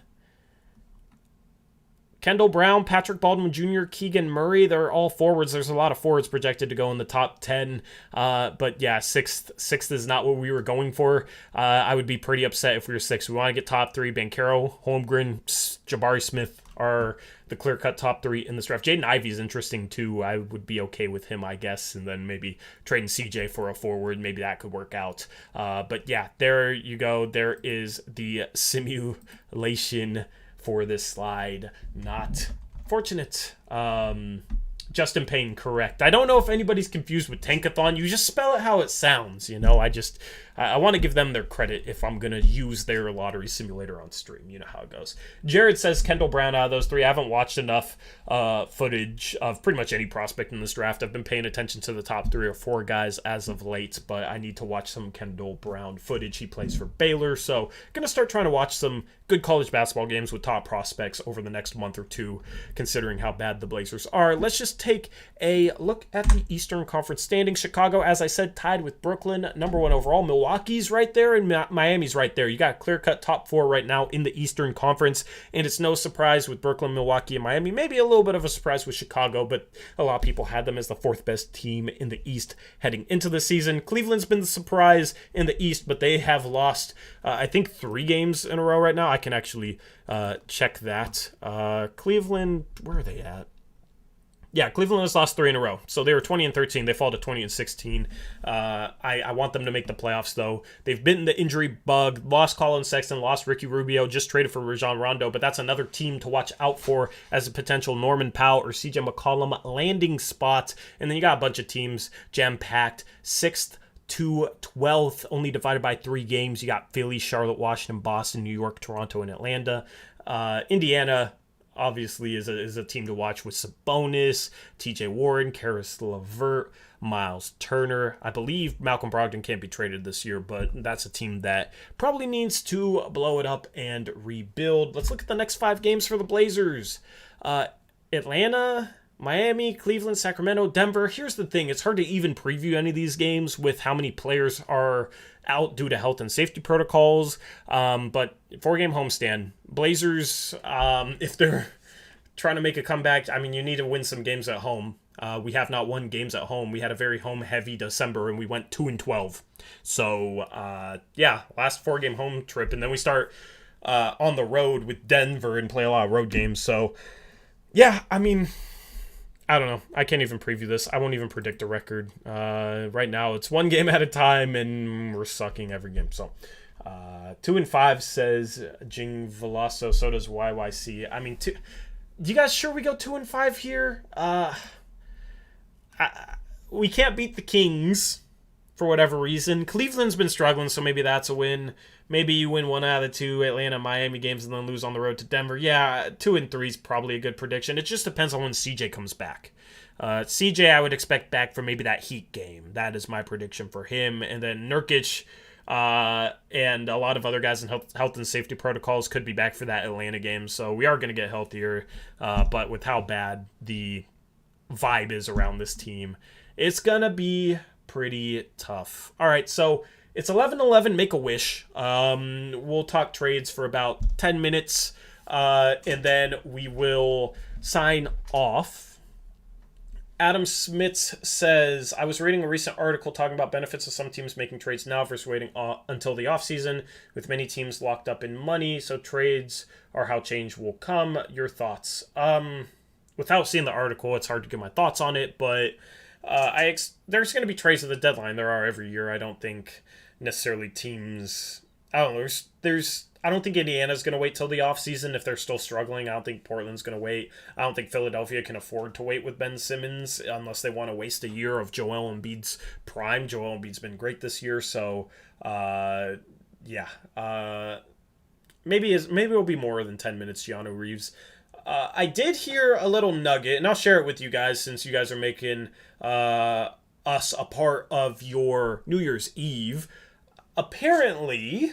Kendall Brown, Patrick Baldwin Jr., Keegan Murray, they're all forwards. There's a lot of forwards projected to go in the top 10. But yeah, 6th is not what we were going for. I would be pretty upset if we were 6th. We want to get top 3. Banchero, Holmgren, Jabari Smith are the clear-cut top 3 in this draft. Jaden Ivey is interesting too. I would be okay with him, I guess. And then maybe trading CJ for a forward. Maybe that could work out. But yeah, there you go. There is the simulation for this slide. Not fortunate. Justin Payne, correct. I don't know if anybody's confused with Tankathon. You just spell it how it sounds, you know. I want to give them their credit if I'm going to use their lottery simulator on stream. You know how it goes. Jared says Kendall Brown out of those 3. I haven't watched enough footage of pretty much any prospect in this draft. I've been paying attention to the top 3 or 4 guys as of late, but I need to watch some Kendall Brown footage. He plays for Baylor, so going to start trying to watch some good college basketball games with top prospects over the next month or 2, considering how bad the Blazers are. Let's just take a look at the Eastern Conference standings. Chicago, as I said, tied with Brooklyn, number 1 overall. Milwaukee's right there, and Miami's right there. You got a clear-cut top 4 right now in the Eastern Conference, and it's no surprise with Brooklyn, Milwaukee, and Miami. Maybe a little bit of a surprise with Chicago, but a lot of people had them as the 4th best team in the East heading into the season. Cleveland's been the surprise in the East, but they have lost, I think, 3 games in a row right now. I can actually check that. Cleveland, where are they at? Yeah, Cleveland has lost 3 in a row. So they were 20-13. They fall to 20-16. I want them to make the playoffs, though. They've bitten the injury bug. Lost Colin Sexton, lost Ricky Rubio, just traded for Rajon Rondo. But that's another team to watch out for as a potential Norman Powell or CJ McCollum landing spot. And then you got a bunch of teams jam-packed. 6th to 12th, only divided by 3 games. You got Philly, Charlotte, Washington, Boston, New York, Toronto, and Atlanta. Indiana obviously is a team to watch with Sabonis, TJ Warren, Karis LeVert, Miles Turner. I believe Malcolm Brogdon can't be traded this year, but that's a team that probably needs to blow it up and rebuild. Let's look at the next 5 games for the Blazers. Atlanta, Miami, Cleveland, Sacramento, Denver. Here's the thing. It's hard to even preview any of these games with how many players are out due to health and safety protocols. But 4-game homestand. Blazers, if they're trying to make a comeback, I mean, you need to win some games at home. We have not won games at home. We had a very home-heavy December, and we went 2-12. So, last 4-game home trip. And then we start on the road with Denver and play a lot of road games. So, yeah, I mean, I don't know. I can't even preview this. I won't even predict a record. Right now, it's 1 game at a time, and we're sucking every game. So, 2-5 says Jing Veloso. So does YYC. I mean, you guys sure we go 2-5 here? We can't beat the Kings for whatever reason. Cleveland's been struggling, so maybe that's a win. Maybe you win 1 out of the 2 Atlanta, Miami games and then lose on the road to Denver. Yeah, 2-3 is probably a good prediction. It just depends on when CJ comes back. CJ, I would expect back for maybe that Heat game. That is my prediction for him. And then Nurkic and a lot of other guys in health and safety protocols could be back for that Atlanta game. So we are going to get healthier. But with how bad the vibe is around this team, it's going to be pretty tough. All right, so it's 11-11, make a wish. We'll talk trades for about 10 minutes, and then we will sign off. Adam Smits says, I was reading a recent article talking about benefits of some teams making trades now versus waiting until the offseason, with many teams locked up in money, so trades are how change will come. Your thoughts? Without seeing the article, it's hard to get my thoughts on it, but there's going to be trades at the deadline. There are every year. I don't think necessarily teams. I don't know. I don't think Indiana's going to wait till the offseason if they're still struggling. I don't think Portland's going to wait. I don't think Philadelphia can afford to wait with Ben Simmons unless they want to waste a year of Joel Embiid's prime. Joel Embiid's been great this year, so maybe it'll be more than 10 minutes. Keanu Reeves. I did hear a little nugget, and I'll share it with you guys since you guys are making us a part of your New Year's Eve. Apparently,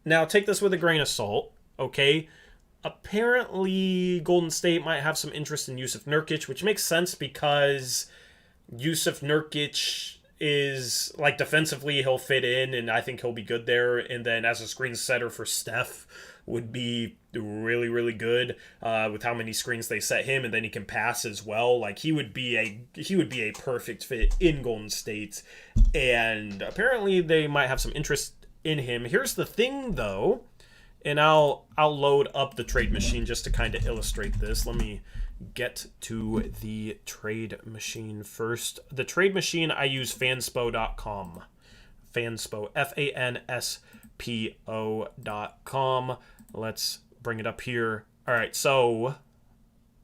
now take this with a grain of salt, okay? Apparently, Golden State might have some interest in Yusuf Nurkic, which makes sense because Yusuf Nurkic is, like, defensively, he'll fit in, and I think he'll be good there. And then as a screen setter for Steph would be really, really good with how many screens they set him, and then he can pass as well. Like, he would be a perfect fit in Golden State, and apparently they might have some interest in him. Here's the thing, though, and I'll load up the trade machine just to kind of illustrate this. Let me get to the trade machine first. The trade machine, I use fanspo.com. Fanspo, fanspo.com. Let's bring it up here. All right, so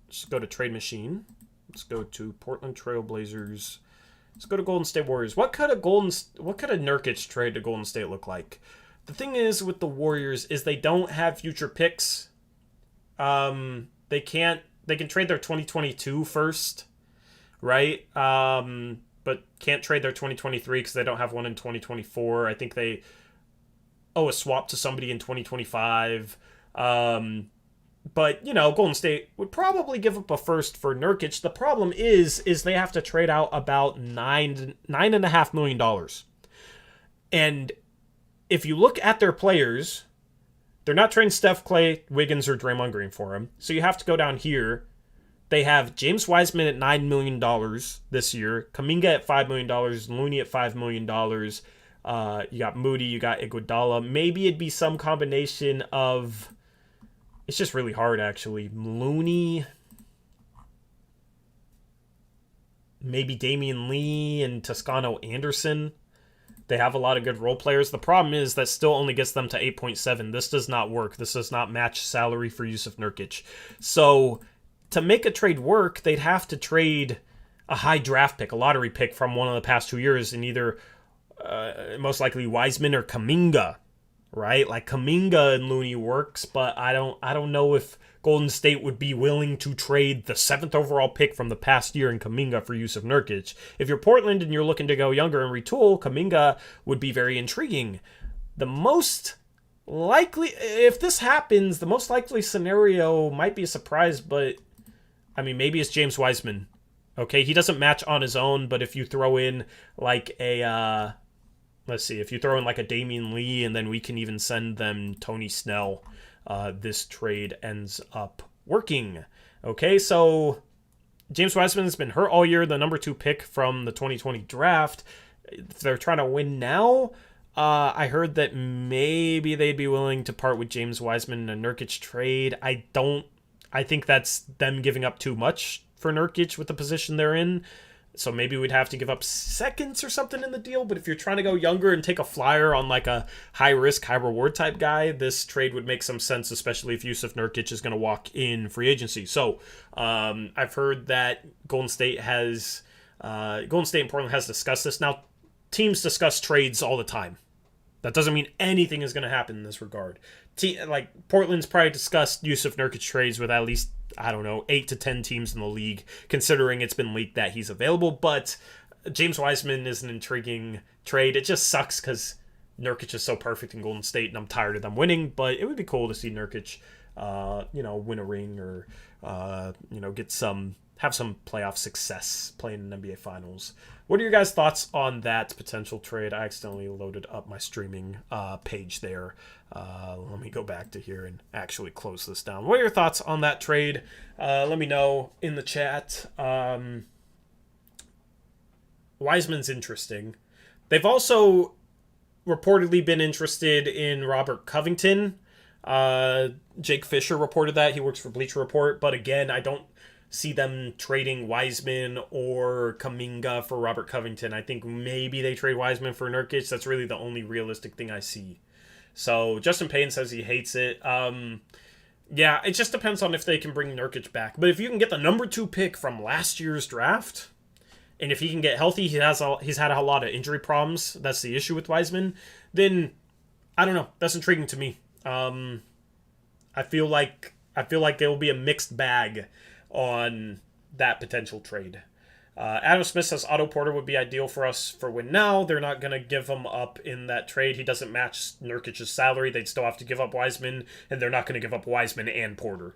let's go to trade machine. Let's go to Portland Trail Blazers. Let's go to Golden State Warriors. What could a Nurkic trade to Golden State look like? The thing is with the Warriors is they don't have future picks. They can trade their 2022 first, right? But can't trade their 2023 because they don't have one in 2024. I think they owe a swap to somebody in 2025. But, Golden State would probably give up a first for Nurkic. The problem is they have to trade out about $9.5 million. And if you look at their players, they're not trading Steph, Clay, Wiggins, or Draymond Green for him. So you have to go down here. They have James Wiseman at $9 million this year, Kuminga at $5 million, Looney at $5 million. You got Moody, you got Iguodala. Maybe it'd be some combination of... It's just really hard, actually. Looney, maybe Damian Lee and Toscano Anderson. They have a lot of good role players. The problem is that still only gets them to 8.7. This does not work. This does not match salary for Jusuf Nurkic. So to make a trade work, they'd have to trade a high draft pick, a lottery pick from one of the past 2 years, in either most likely Wiseman or Kuminga, right? Like Kuminga and Looney works, but I don't know if Golden State would be willing to trade the 7th overall pick from the past year in Kuminga for Jusuf Nurkic. If you're Portland and you're looking to go younger and retool, Kuminga would be very intriguing. The most likely, if this happens, the most likely scenario might be a surprise, but I mean, maybe it's James Wiseman. Okay, he doesn't match on his own, but if you throw in like a, if you throw in like a Damian Lee, and then we can even send them Tony Snell, this trade ends up working. Okay, so James Wiseman has been hurt all year, the number 2 pick from the 2020 draft. If they're trying to win now, I heard that maybe they'd be willing to part with James Wiseman in a Nurkic trade. I think that's them giving up too much for Nurkic with the position they're in. So maybe we'd have to give up seconds or something in the deal. But if you're trying to go younger and take a flyer on like a high-risk, high-reward type guy, this trade would make some sense, especially if Jusuf Nurkic is going to walk in free agency. So I've heard that Golden State and Portland has discussed this. Now, teams discuss trades all the time. That doesn't mean anything is going to happen in this regard. Portland's probably discussed Jusuf Nurkic trades with at least, 8 to 10 teams in the league, considering it's been leaked that he's available. But James Wiseman is an intriguing trade. It just sucks because Nurkic is so perfect in Golden State, and I'm tired of them winning. But it would be cool to see Nurkic, win a ring or, have some playoff success playing in NBA Finals. What are your guys' thoughts on that potential trade? I accidentally loaded up my streaming page there. Let me go back to here and actually close this down. What are your thoughts on that trade? Let me know in the chat. Wiseman's interesting. They've also reportedly been interested in Robert Covington. Jake Fisher reported that. He works for Bleacher Report. But again, I don't see them trading Wiseman or Kuminga for Robert Covington. I think maybe they trade Wiseman for Nurkic. That's really the only realistic thing I see. So Justin Payne says he hates it. Yeah, it just depends on if they can bring Nurkic back. But if you can get the number 2 pick from last year's draft, and if he can get healthy, he's had a lot of injury problems. That's the issue with Wiseman. Then I don't know. That's intriguing to me. I feel like there will be a mixed bag on that potential trade. Adam Smith says Otto Porter would be ideal for us for win now. They're not going to give him up in that trade. He doesn't match Nurkic's salary. They'd still have to give up Wiseman, and they're not going to give up Wiseman and Porter.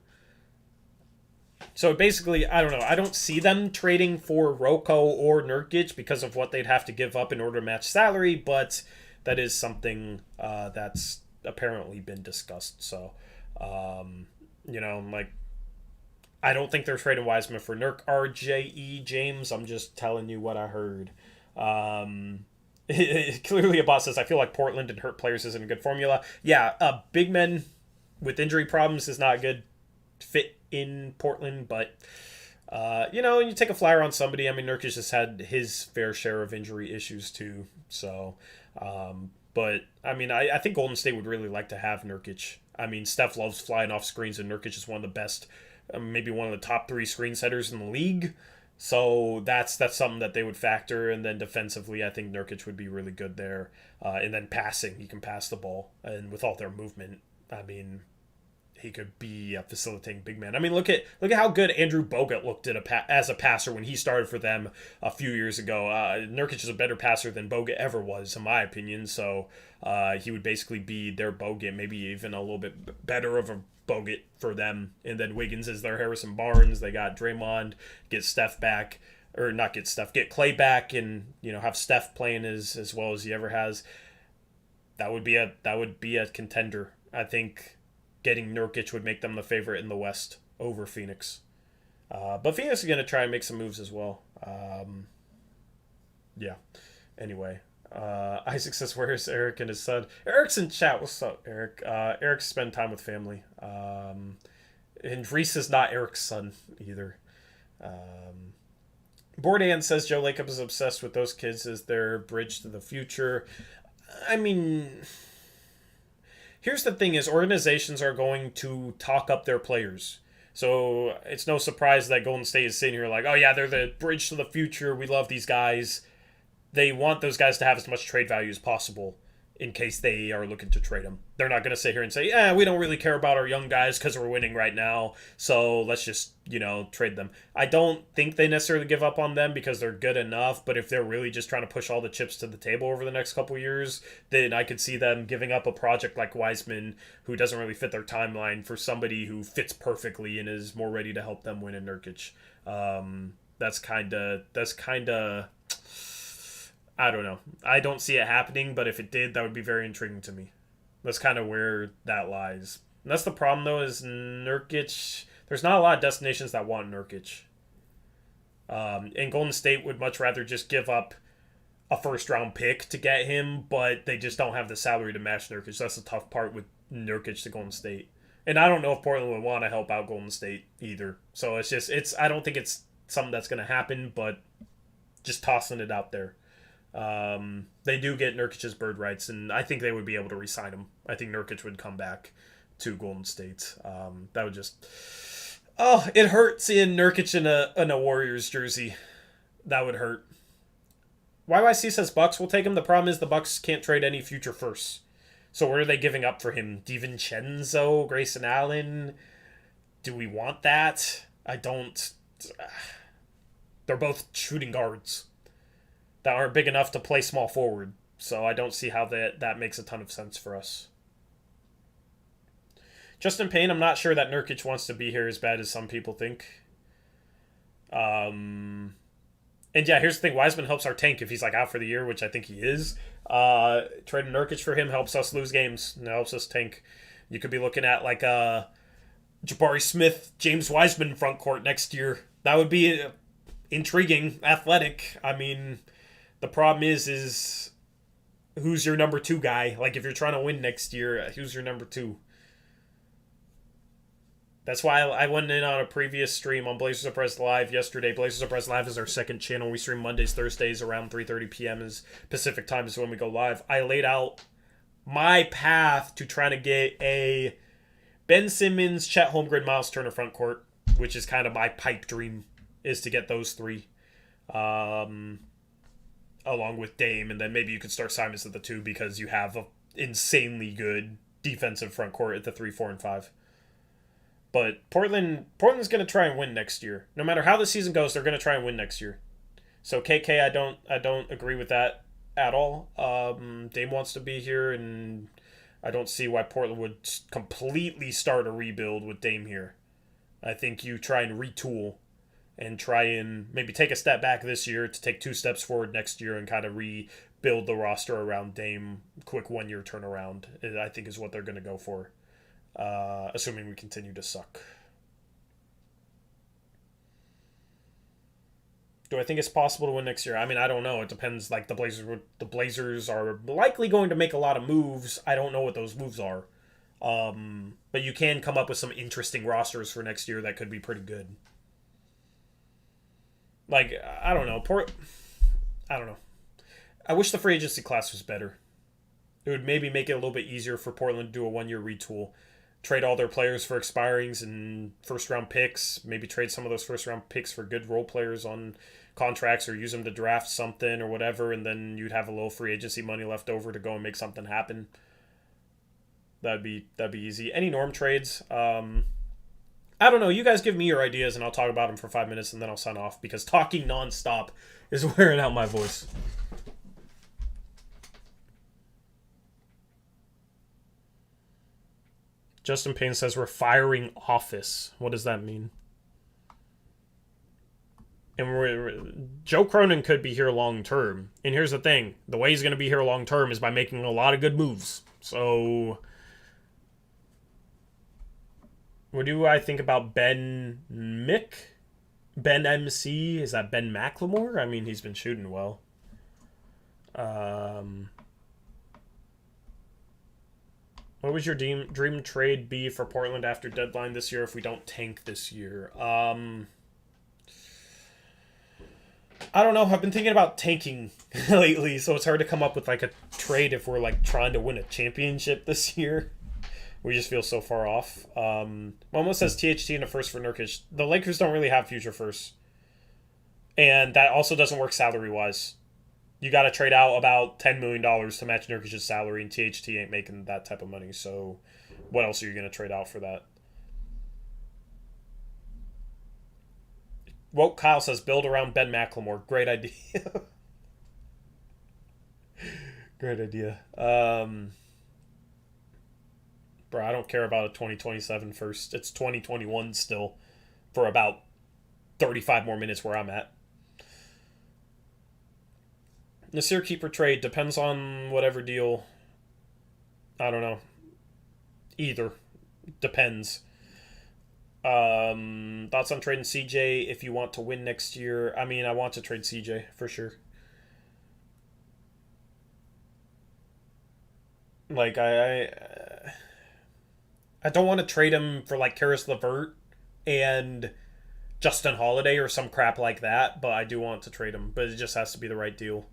So basically, I don't know. I don't see them trading for Rocco or Nurkic because of what they'd have to give up in order to match salary, but that is something that's apparently been discussed. So, I don't think they're trading Wiseman for Nurk. RJE James, I'm just telling you what I heard. Clearly, a boss says, I feel like Portland and hurt players isn't a good formula. Yeah, big men with injury problems is not a good fit in Portland, but, you take a flyer on somebody. I mean, Nurkic has had his fair share of injury issues, too. So, but, I mean, I think Golden State would really like to have Nurkic. I mean, Steph loves flying off screens, and Nurkic is one of the best, maybe one of the top 3 screen setters in the league. So that's something that they would factor. And then defensively, I think Nurkic would be really good there. And then passing, he can pass the ball. And with all their movement, I mean, he could be a facilitating big man. I mean, look at how good Andrew Bogut looked as a passer when he started for them a few years ago. Nurkic is a better passer than Bogut ever was, in my opinion. So he would basically be their Bogut, maybe even a little bit better of a Bogut for them. And then Wiggins is their Harrison Barnes. They got Draymond, get Steph back. Or not get Steph, get Clay back and, have Steph playing as well as he ever has. That would be a contender. I think getting Nurkic would make them the favorite in the West over Phoenix. But Phoenix is going to try and make some moves as well. Yeah. Anyway, Isaac says, where's Eric and his son? Eric's in chat. What's up, Eric? Eric spent time with family. And Reese is not Eric's son either. Bourdain says Joe Lacob is obsessed with those kids as their bridge to the future. I mean, here's the thing is organizations are going to talk up their players. So it's no surprise that Golden State is sitting here like, oh yeah, they're the bridge to the future. We love these guys. They want those guys to have as much trade value as possible in case they are looking to trade them. They're not going to sit here and say, yeah, we don't really care about our young guys because we're winning right now, so let's just, trade them. I don't think they necessarily give up on them because they're good enough, but if they're really just trying to push all the chips to the table over the next couple years, then I could see them giving up a project like Wiseman, who doesn't really fit their timeline, for somebody who fits perfectly and is more ready to help them win in Nurkic. That's kind of... I don't know. I don't see it happening, but if it did, that would be very intriguing to me. That's kind of where that lies. And that's the problem, though, is Nurkic... There's not a lot of destinations that want Nurkic. And Golden State would much rather just give up a first-round pick to get him, but they just don't have the salary to match Nurkic. That's the tough part with Nurkic to Golden State. And I don't know if Portland would want to help out Golden State either. So I don't think it's something that's going to happen, but just tossing it out there. They do get Nurkic's bird rights, and I think they would be able to re-sign him. I think Nurkic would come back to Golden State. That would just... Oh, it hurt seeing Nurkic in a Warriors jersey. That would hurt. YYC says Bucks will take him. The problem is the Bucks can't trade any future firsts. So what are they giving up for him? DiVincenzo, Grayson Allen? Do we want that? I don't... They're both shooting guards that aren't big enough to play small forward. So I don't see how that makes a ton of sense for us. Justin Payne, I'm not sure that Nurkic wants to be here as bad as some people think. And yeah, here's the thing. Wiseman helps our tank if he's out for the year, which I think he is. Trading Nurkic for him helps us lose games. And it helps us tank. You could be looking at Jabari Smith, James Wiseman front court next year. That would be intriguing, athletic. I mean... The problem is who's your number 2 guy? If you're trying to win next year, who's your number 2? That's why I went in on a previous stream on Blazers Uprise Live yesterday. Blazers Uprise Live is our second channel. We stream Mondays, Thursdays around 3:30 p.m. is Pacific time is when we go live. I laid out my path to trying to get a Ben Simmons, Chet Holmgren, Miles Turner front court, which is kind of my pipe dream, is to get those 3. Along with Dame, and then maybe you could start Simons at the 2 because you have an insanely good defensive front court at the 3, 4, and 5. But Portland's going to try and win next year. No matter how the season goes, they're going to try and win next year. So KK, I don't agree with that at all. Dame wants to be here, and I don't see why Portland would completely start a rebuild with Dame here. I think you try and retool and try and maybe take a step back this year to take 2 steps forward next year and kind of rebuild the roster around Dame. Quick 1-year turnaround, I think, is what they're going to go for, assuming we continue to suck. Do I think it's possible to win next year? I mean, I don't know. It depends. The Blazers are likely going to make a lot of moves. I don't know what those moves are. But you can come up with some interesting rosters for next year that could be pretty good. I don't know. I don't know. I wish the free agency class was better. It would maybe make it a little bit easier for Portland to do a 1-year retool. Trade all their players for expirings and first-round picks. Maybe trade some of those first-round picks for good role players on contracts or use them to draft something or whatever, and then you'd have a little free agency money left over to go and make something happen. That'd be easy. Any norm trades? I don't know. You guys give me your ideas, and I'll talk about them for 5 minutes, and then I'll sign off, because talking nonstop is wearing out my voice. Justin Payne says we're firing Office. What does that mean? And Joe Cronin could be here long term. And here's the thing. The way he's going to be here long term is by making a lot of good moves. So, what do I think about Ben Mick? Ben MC? Is that Ben McLemore? I mean, he's been shooting well. What would your dream trade be for Portland after deadline this year if we don't tank this year? I don't know. I've been thinking about tanking lately, so it's hard to come up with like a trade if we're like trying to win a championship this year. We just feel so far off. Momo says THT and a first for Nurkic. The Lakers don't really have future firsts. And that also doesn't work salary-wise. You got to trade out about $10 million to match Nurkic's salary, and THT ain't making that type of money. So what else are you going to trade out for that? Woke Kyle says, build around Ben McLemore. Great idea. Great idea. Bro, I don't care about a 2027 first. It's 2021 still for about 35 more minutes where I'm at. Nasir Keeper trade depends on whatever deal. I don't know. Either. Depends. Thoughts on trading CJ if you want to win next year? I mean, I want to trade CJ for sure. Like, I don't want to trade him for like Karis LeVert and Justin Holiday or some crap like that, but I do want to trade him. But it just has to be the right deal.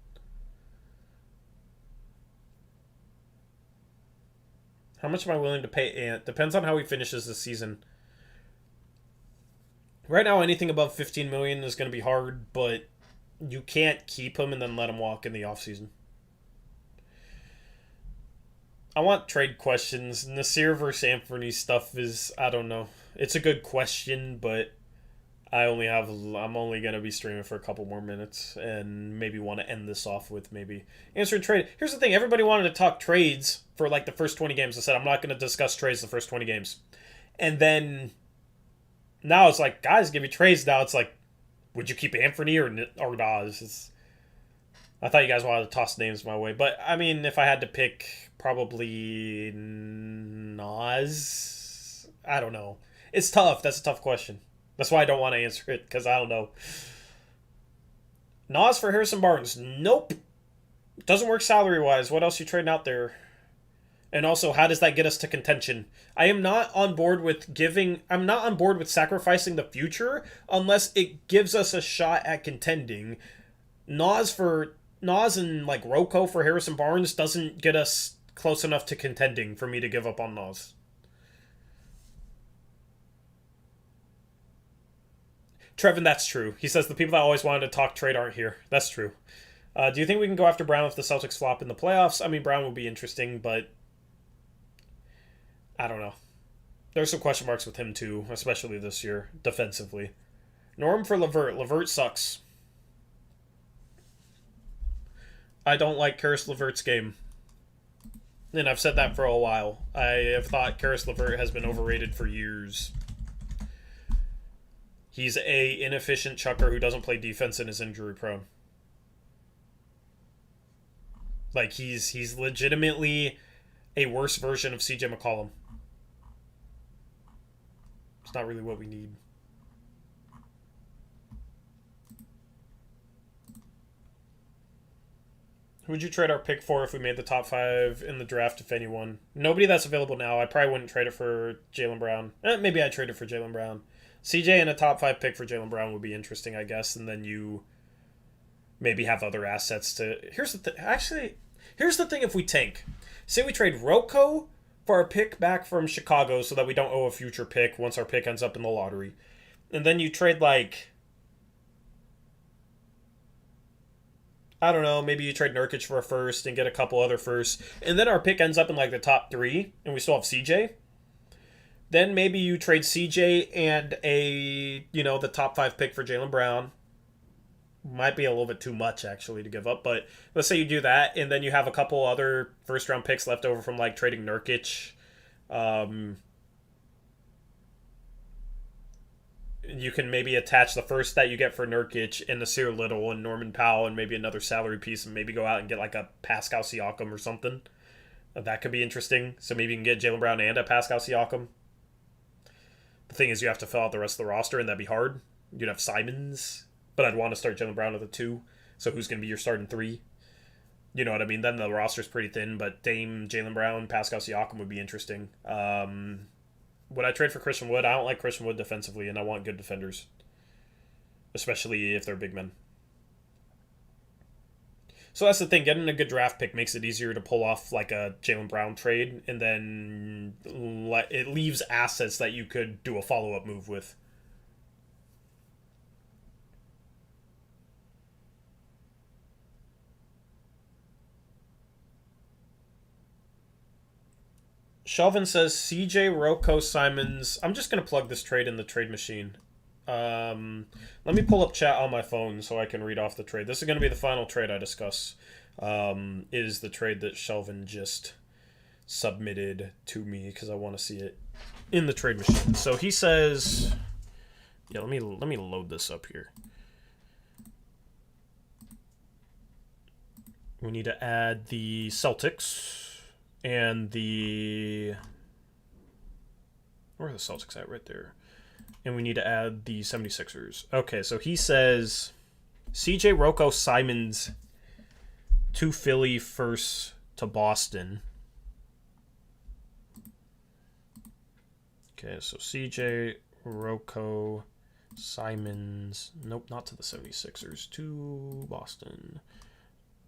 How much am I willing to pay Ant? Depends on how he finishes this season. Right now, anything above $15 million is going to be hard, but you can't keep him and then let him walk in the offseason. I want trade questions. Nasir versus Anthony stuff is, I don't know. It's a good question, but I'm only going to be streaming for a couple more minutes and maybe want to end this off with maybe answering trade. Here's the thing. Everybody wanted to talk trades for like the first 20 games. I said, I'm not going to discuss trades the first 20 games. And then now it's like, guys, give me trades. Now it's like, would you keep Anthony or Nas? I thought you guys wanted to toss names my way. But, I mean, if I had to pick, probably Nas. I don't know. It's tough. That's a tough question. That's why I don't want to answer it, because I don't know. Nas for Harrison Barnes. Nope. Doesn't work salary-wise. What else are you trading out there? And also, how does that get us to contention? I'm not on board with sacrificing the future unless it gives us a shot at contending. Nas and like Rocco for Harrison Barnes doesn't get us close enough to contending for me to give up on Nas. Trevin, that's true. He says the people that always wanted to talk trade aren't here. That's true. Do you think we can go after Brown if the Celtics flop in the playoffs? I mean, Brown would be interesting, but I don't know. There's some question marks with him, too, especially this year, defensively. Norm for LeVert. LeVert sucks. I don't like Karis LeVert's game. And I've said that for a while. I have thought Karis LeVert has been overrated for years. He's a inefficient chucker who doesn't play defense and is injury prone. Like, he's legitimately a worse version of CJ McCollum. It's not really what we need. Who would you trade our pick for if we made the top 5 in the draft, if anyone? Nobody that's available now. I probably wouldn't trade it for Jaylen Brown. Maybe I'd trade it for Jaylen Brown. CJ and a top 5 pick for Jaylen Brown would be interesting, I guess. And then you maybe have other assets to... Here's the thing if we tank. Say we trade Rocco for our pick back from Chicago so that we don't owe a future pick once our pick ends up in the lottery. And then you trade, like... I don't know, maybe you trade Nurkic for a first and get a couple other firsts. And then our pick ends up in, like, the top 3 and we still have CJ. Then maybe you trade CJ and the top 5 pick for Jaylen Brown. Might be a little bit too much, actually, to give up. But let's say you do that, and then you have a couple other first-round picks left over from, like, trading Nurkic. you can maybe attach the first that you get for Nurkic and Nasir Little and Norman Powell and maybe another salary piece and maybe go out and get like a Pascal Siakam or something. That could be interesting. So maybe you can get Jaylen Brown and a Pascal Siakam. The thing is, you have to fill out the rest of the roster, and that'd be hard. You'd have Simons, but I'd want to start Jaylen Brown at the 2. So who's going to be your starting 3? You know what I mean? Then the roster's pretty thin, but Dame, Jaylen Brown, Pascal Siakam would be interesting. Would I trade for Christian Wood? I don't like Christian Wood defensively, and I want good defenders, especially if they're big men. So that's the thing. Getting a good draft pick makes it easier to pull off like a Jaylen Brown trade, and then it leaves assets that you could do a follow-up move with. Shelvin says CJ, Rocco, Simons. I'm just going to plug this trade in the trade machine. Let me pull up chat on my phone so I can read off the trade. This is going to be the final trade I discuss. Is the trade that Shelvin just submitted to me because I want to see it in the trade machine. So he says, yeah, let me load this up here. We need to add the Celtics and where are the Celtics at? Right there. And we need to add the 76ers. Okay, so he says CJ, Rocco, Simons, 2 Philly first to Boston. Okay, so CJ, Rocco, Simons. Nope, not to the 76ers. To Boston.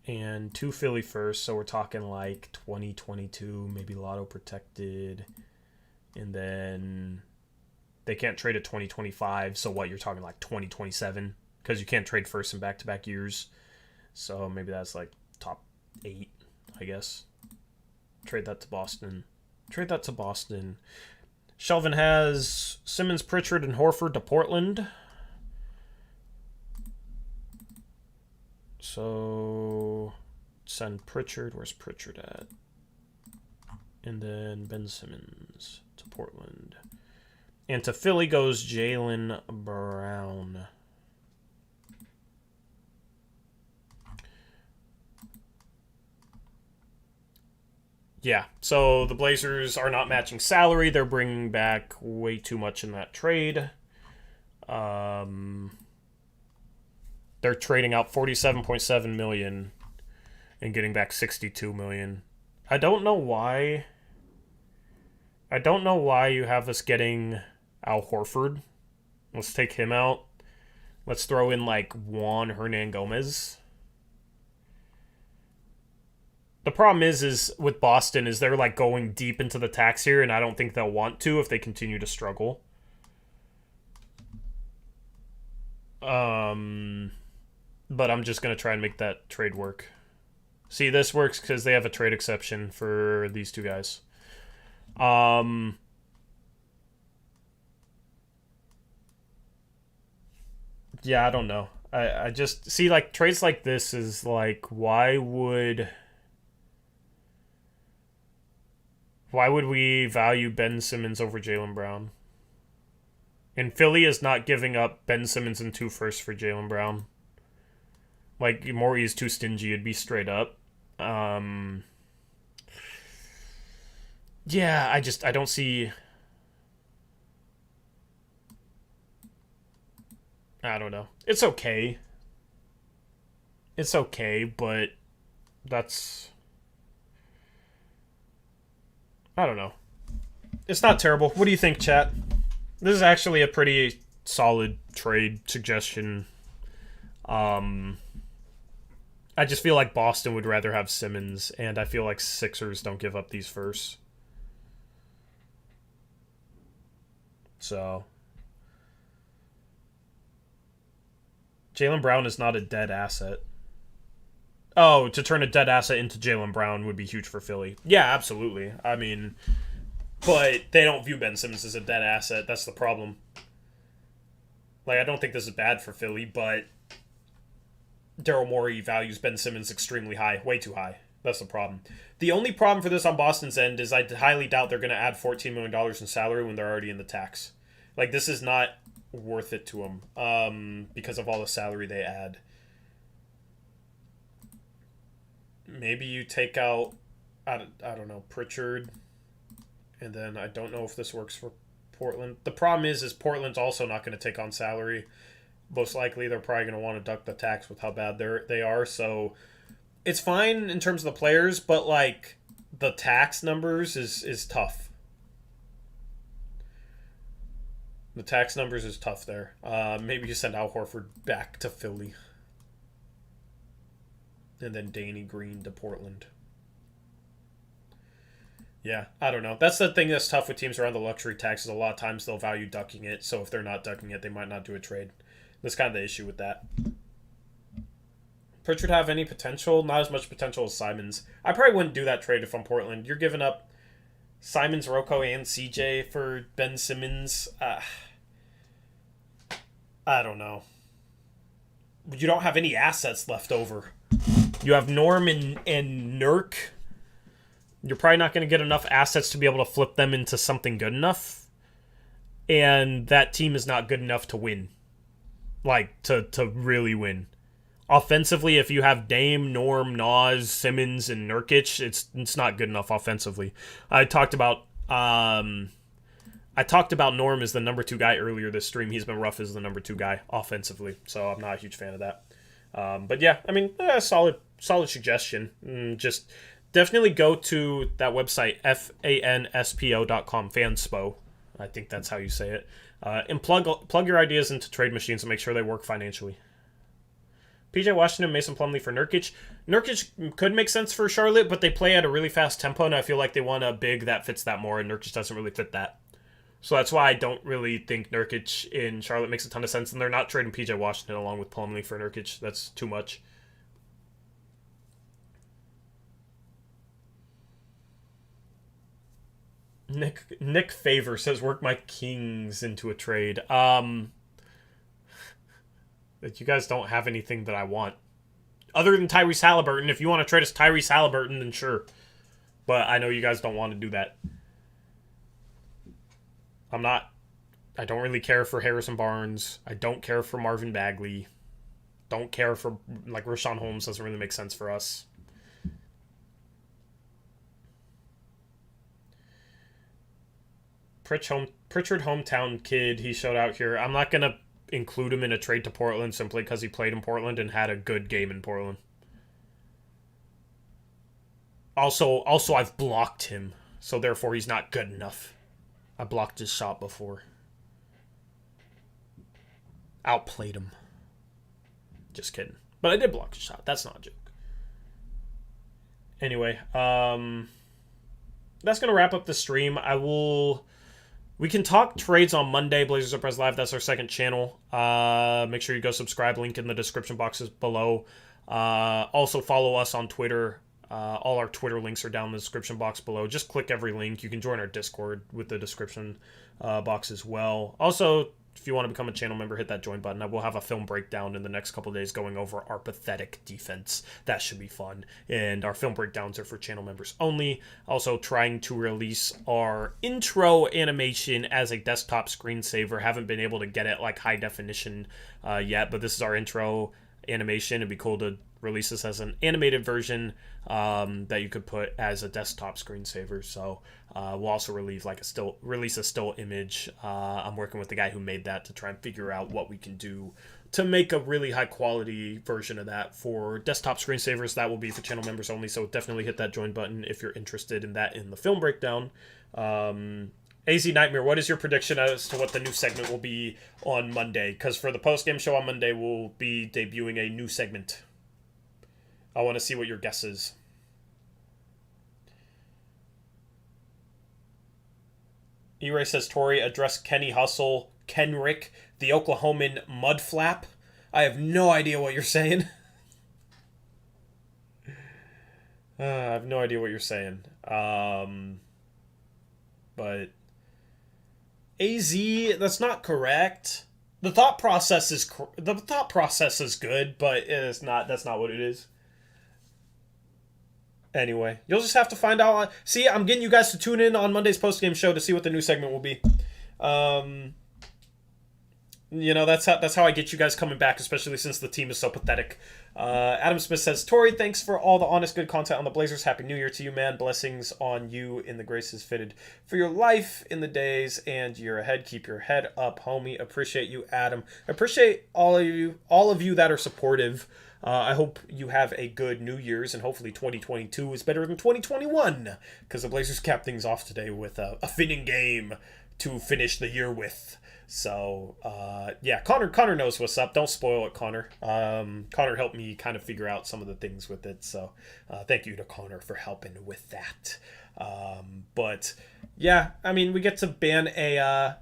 And 2 Philly first, so we're talking like 2022, maybe lotto protected. And then they can't trade at 2025, so what, you're talking like 2027? Because you can't trade first in back-to-back years. So maybe that's like top 8, I guess. Trade that to Boston. Shelvin has Simmons, Pritchard, and Horford to Portland. So send Pritchard. Where's Pritchard at? And then Ben Simmons to Portland. And to Philly goes Jaylen Brown. Yeah, so the Blazers are not matching salary. They're bringing back way too much in that trade. They're trading out $47.7 million and getting back $62 million. I don't know why you have us getting Al Horford. Let's take him out. Let's throw in like Juan Hernan-Gomez. The problem is with Boston is they're like going deep into the tax here, and I don't think they'll want to if they continue to struggle. But I'm just going to try and make that trade work. See, this works because they have a trade exception for these two guys. Yeah, I don't know. I just see like trades like this is like why would we value Ben Simmons over Jaylen Brown? And Philly is not giving up Ben Simmons and 2 firsts for Jaylen Brown. Like, Morey is too stingy. It'd be straight up. Yeah, I don't see... I don't know. It's okay. But that's... I don't know. It's not terrible. What do you think, chat? This is actually a pretty solid trade suggestion. I just feel like Boston would rather have Simmons, and I feel like Sixers don't give up these firsts. So... Jaylen Brown is not a dead asset. Oh, to turn a dead asset into Jaylen Brown would be huge for Philly. Yeah, absolutely. I mean, but they don't view Ben Simmons as a dead asset. That's the problem. Like, I don't think this is bad for Philly, but Daryl Morey values Ben Simmons extremely high. Way too high. That's the problem. The only problem for this on Boston's end is I highly doubt they're going to add $14 million in salary when they're already in the tax. Like, this is not worth it to him because of all the salary they add. Maybe you take out, I don't know, Pritchard, and then I don't know if this works for Portland. The problem is Portland's also not going to take on salary. Most likely, they're probably going to want to duck the tax with how bad they are. So it's fine in terms of the players, but like the tax numbers is tough. The tax numbers is tough there. Maybe you send Al Horford back to Philly. And then Danny Green to Portland. Yeah, I don't know. That's the thing that's tough with teams around the luxury tax is a lot of times they'll value ducking it. So if they're not ducking it, they might not do a trade. That's kind of the issue with that. Pritchard have any potential? Not as much potential as Simons. I probably wouldn't do that trade if I'm Portland. You're giving up Simons, Rocco, and CJ for Ben Simmons. I don't know. You don't have any assets left over. You have Norm and Nurk. You're probably not going to get enough assets to be able to flip them into something good enough. And that team is not good enough to win. Like, to really win. Offensively, if you have Dame, Norm, Nas, Simmons, and Nurkic, it's not good enough offensively. I talked about Norm as the number 2 guy earlier this stream. He's been rough as the number 2 guy offensively, so I'm not a huge fan of that. But yeah, I mean, solid suggestion. Just definitely go to that website, fanspo.com, fanspo. I think that's how you say it. And plug your ideas into trade machines and make sure they work financially. PJ Washington, Mason Plumlee for Nurkic. Nurkic could make sense for Charlotte, but they play at a really fast tempo, and I feel like they want a big that fits that more, and Nurkic doesn't really fit that. So that's why I don't really think Nurkic in Charlotte makes a ton of sense, and they're not trading PJ Washington along with Plumlee for Nurkic. That's too much. Nick Favor says, work my Kings into a trade. That you guys don't have anything that I want. Other than Tyrese Halliburton. If you want to trade us Tyrese Halliburton, then sure. But I know you guys don't want to do that. I don't really care for Harrison Barnes. I don't care for Marvin Bagley. Don't care for, like, Rashawn Holmes doesn't really make sense for us. Pritchard hometown kid, he showed out here. I'm not going to include him in a trade to Portland simply because he played in Portland and had a good game in Portland. Also, I've blocked him, so therefore he's not good enough. I blocked his shot before. Outplayed him. Just kidding. But I did block his shot. That's not a joke. Anyway, that's going to wrap up the stream. We can talk trades on Monday, Blazers Uprise Live. That's our second channel. Make sure you go subscribe. Link in the description boxes below. Also follow us on Twitter. All our Twitter links are down in the description box below. Just click every link. You can join our Discord with the description box as well. Also, if you want to become a channel member, hit that join button. I will have a film breakdown in the next couple of days going over our pathetic defense. That should be fun. And our film breakdowns are for channel members only. Also trying to release our intro animation as a desktop screensaver. Haven't been able to get it like high definition yet, but this is our intro animation. It'd be cool to release this as an animated version that you could put as a desktop screensaver. So we'll also release a still image. I'm working with the guy who made that to try and figure out what we can do to make a really high quality version of that for desktop screensavers. That will be for channel members only, so definitely hit that join button if you're interested in that in the film breakdown. AZ Nightmare, what is your prediction as to what the new segment will be on Monday? Because for the post-game show on Monday, we'll be debuting a new segment. I want to see what your guess is. E-Ray says, Tori, address Kenny Hustle, Kenrick, the Oklahoman Mudflap. I have no idea what you're saying. I have no idea what you're saying. But AZ, that's not correct. The thought process is good, but it's not. That's not what it is. Anyway, you'll just have to find out. See, I'm getting you guys to tune in on Monday's postgame show to see what the new segment will be. You know, that's how I get you guys coming back, especially since the team is so pathetic. Adam Smith says, Tori, thanks for all the honest, good content on the Blazers. Happy New Year to you, man. Blessings on you in the graces fitted for your life in the days and year ahead. Keep your head up, homie. Appreciate you, Adam. Appreciate all of you that are supportive. I hope you have a good New Year's, and hopefully 2022 is better than 2021, because the Blazers capped things off today with a fitting game to finish the year with. So, yeah, Connor knows what's up. Don't spoil it, Connor. Connor helped me kind of figure out some of the things with it. So, thank you to Connor for helping with that. But, yeah, I mean, we get to ban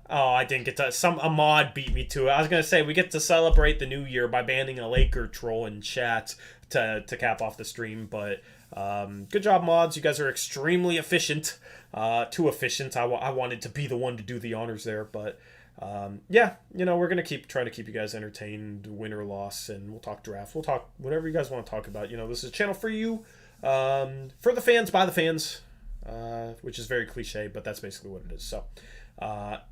I didn't get to... A mod beat me to it. I was going to say, we get to celebrate the new year by banning a Laker troll in chat to cap off the stream. But, good job, mods. You guys are extremely efficient. Too efficient. I wanted to be the one to do the honors there, but... yeah, you know, we're going to try to keep you guys entertained, win or loss, and we'll talk draft. We'll talk whatever you guys want to talk about. You know, this is a channel for you, for the fans, by the fans, which is very cliche, but that's basically what it is. So,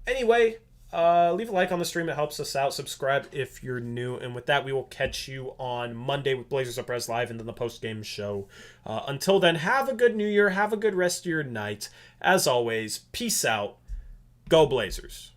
anyway, leave a like on the stream. It helps us out. Subscribe if you're new. And with that, we will catch you on Monday with Blazers Uprise Live and then the post-game show. Until then, have a good New Year. Have a good rest of your night. As always, peace out. Go Blazers.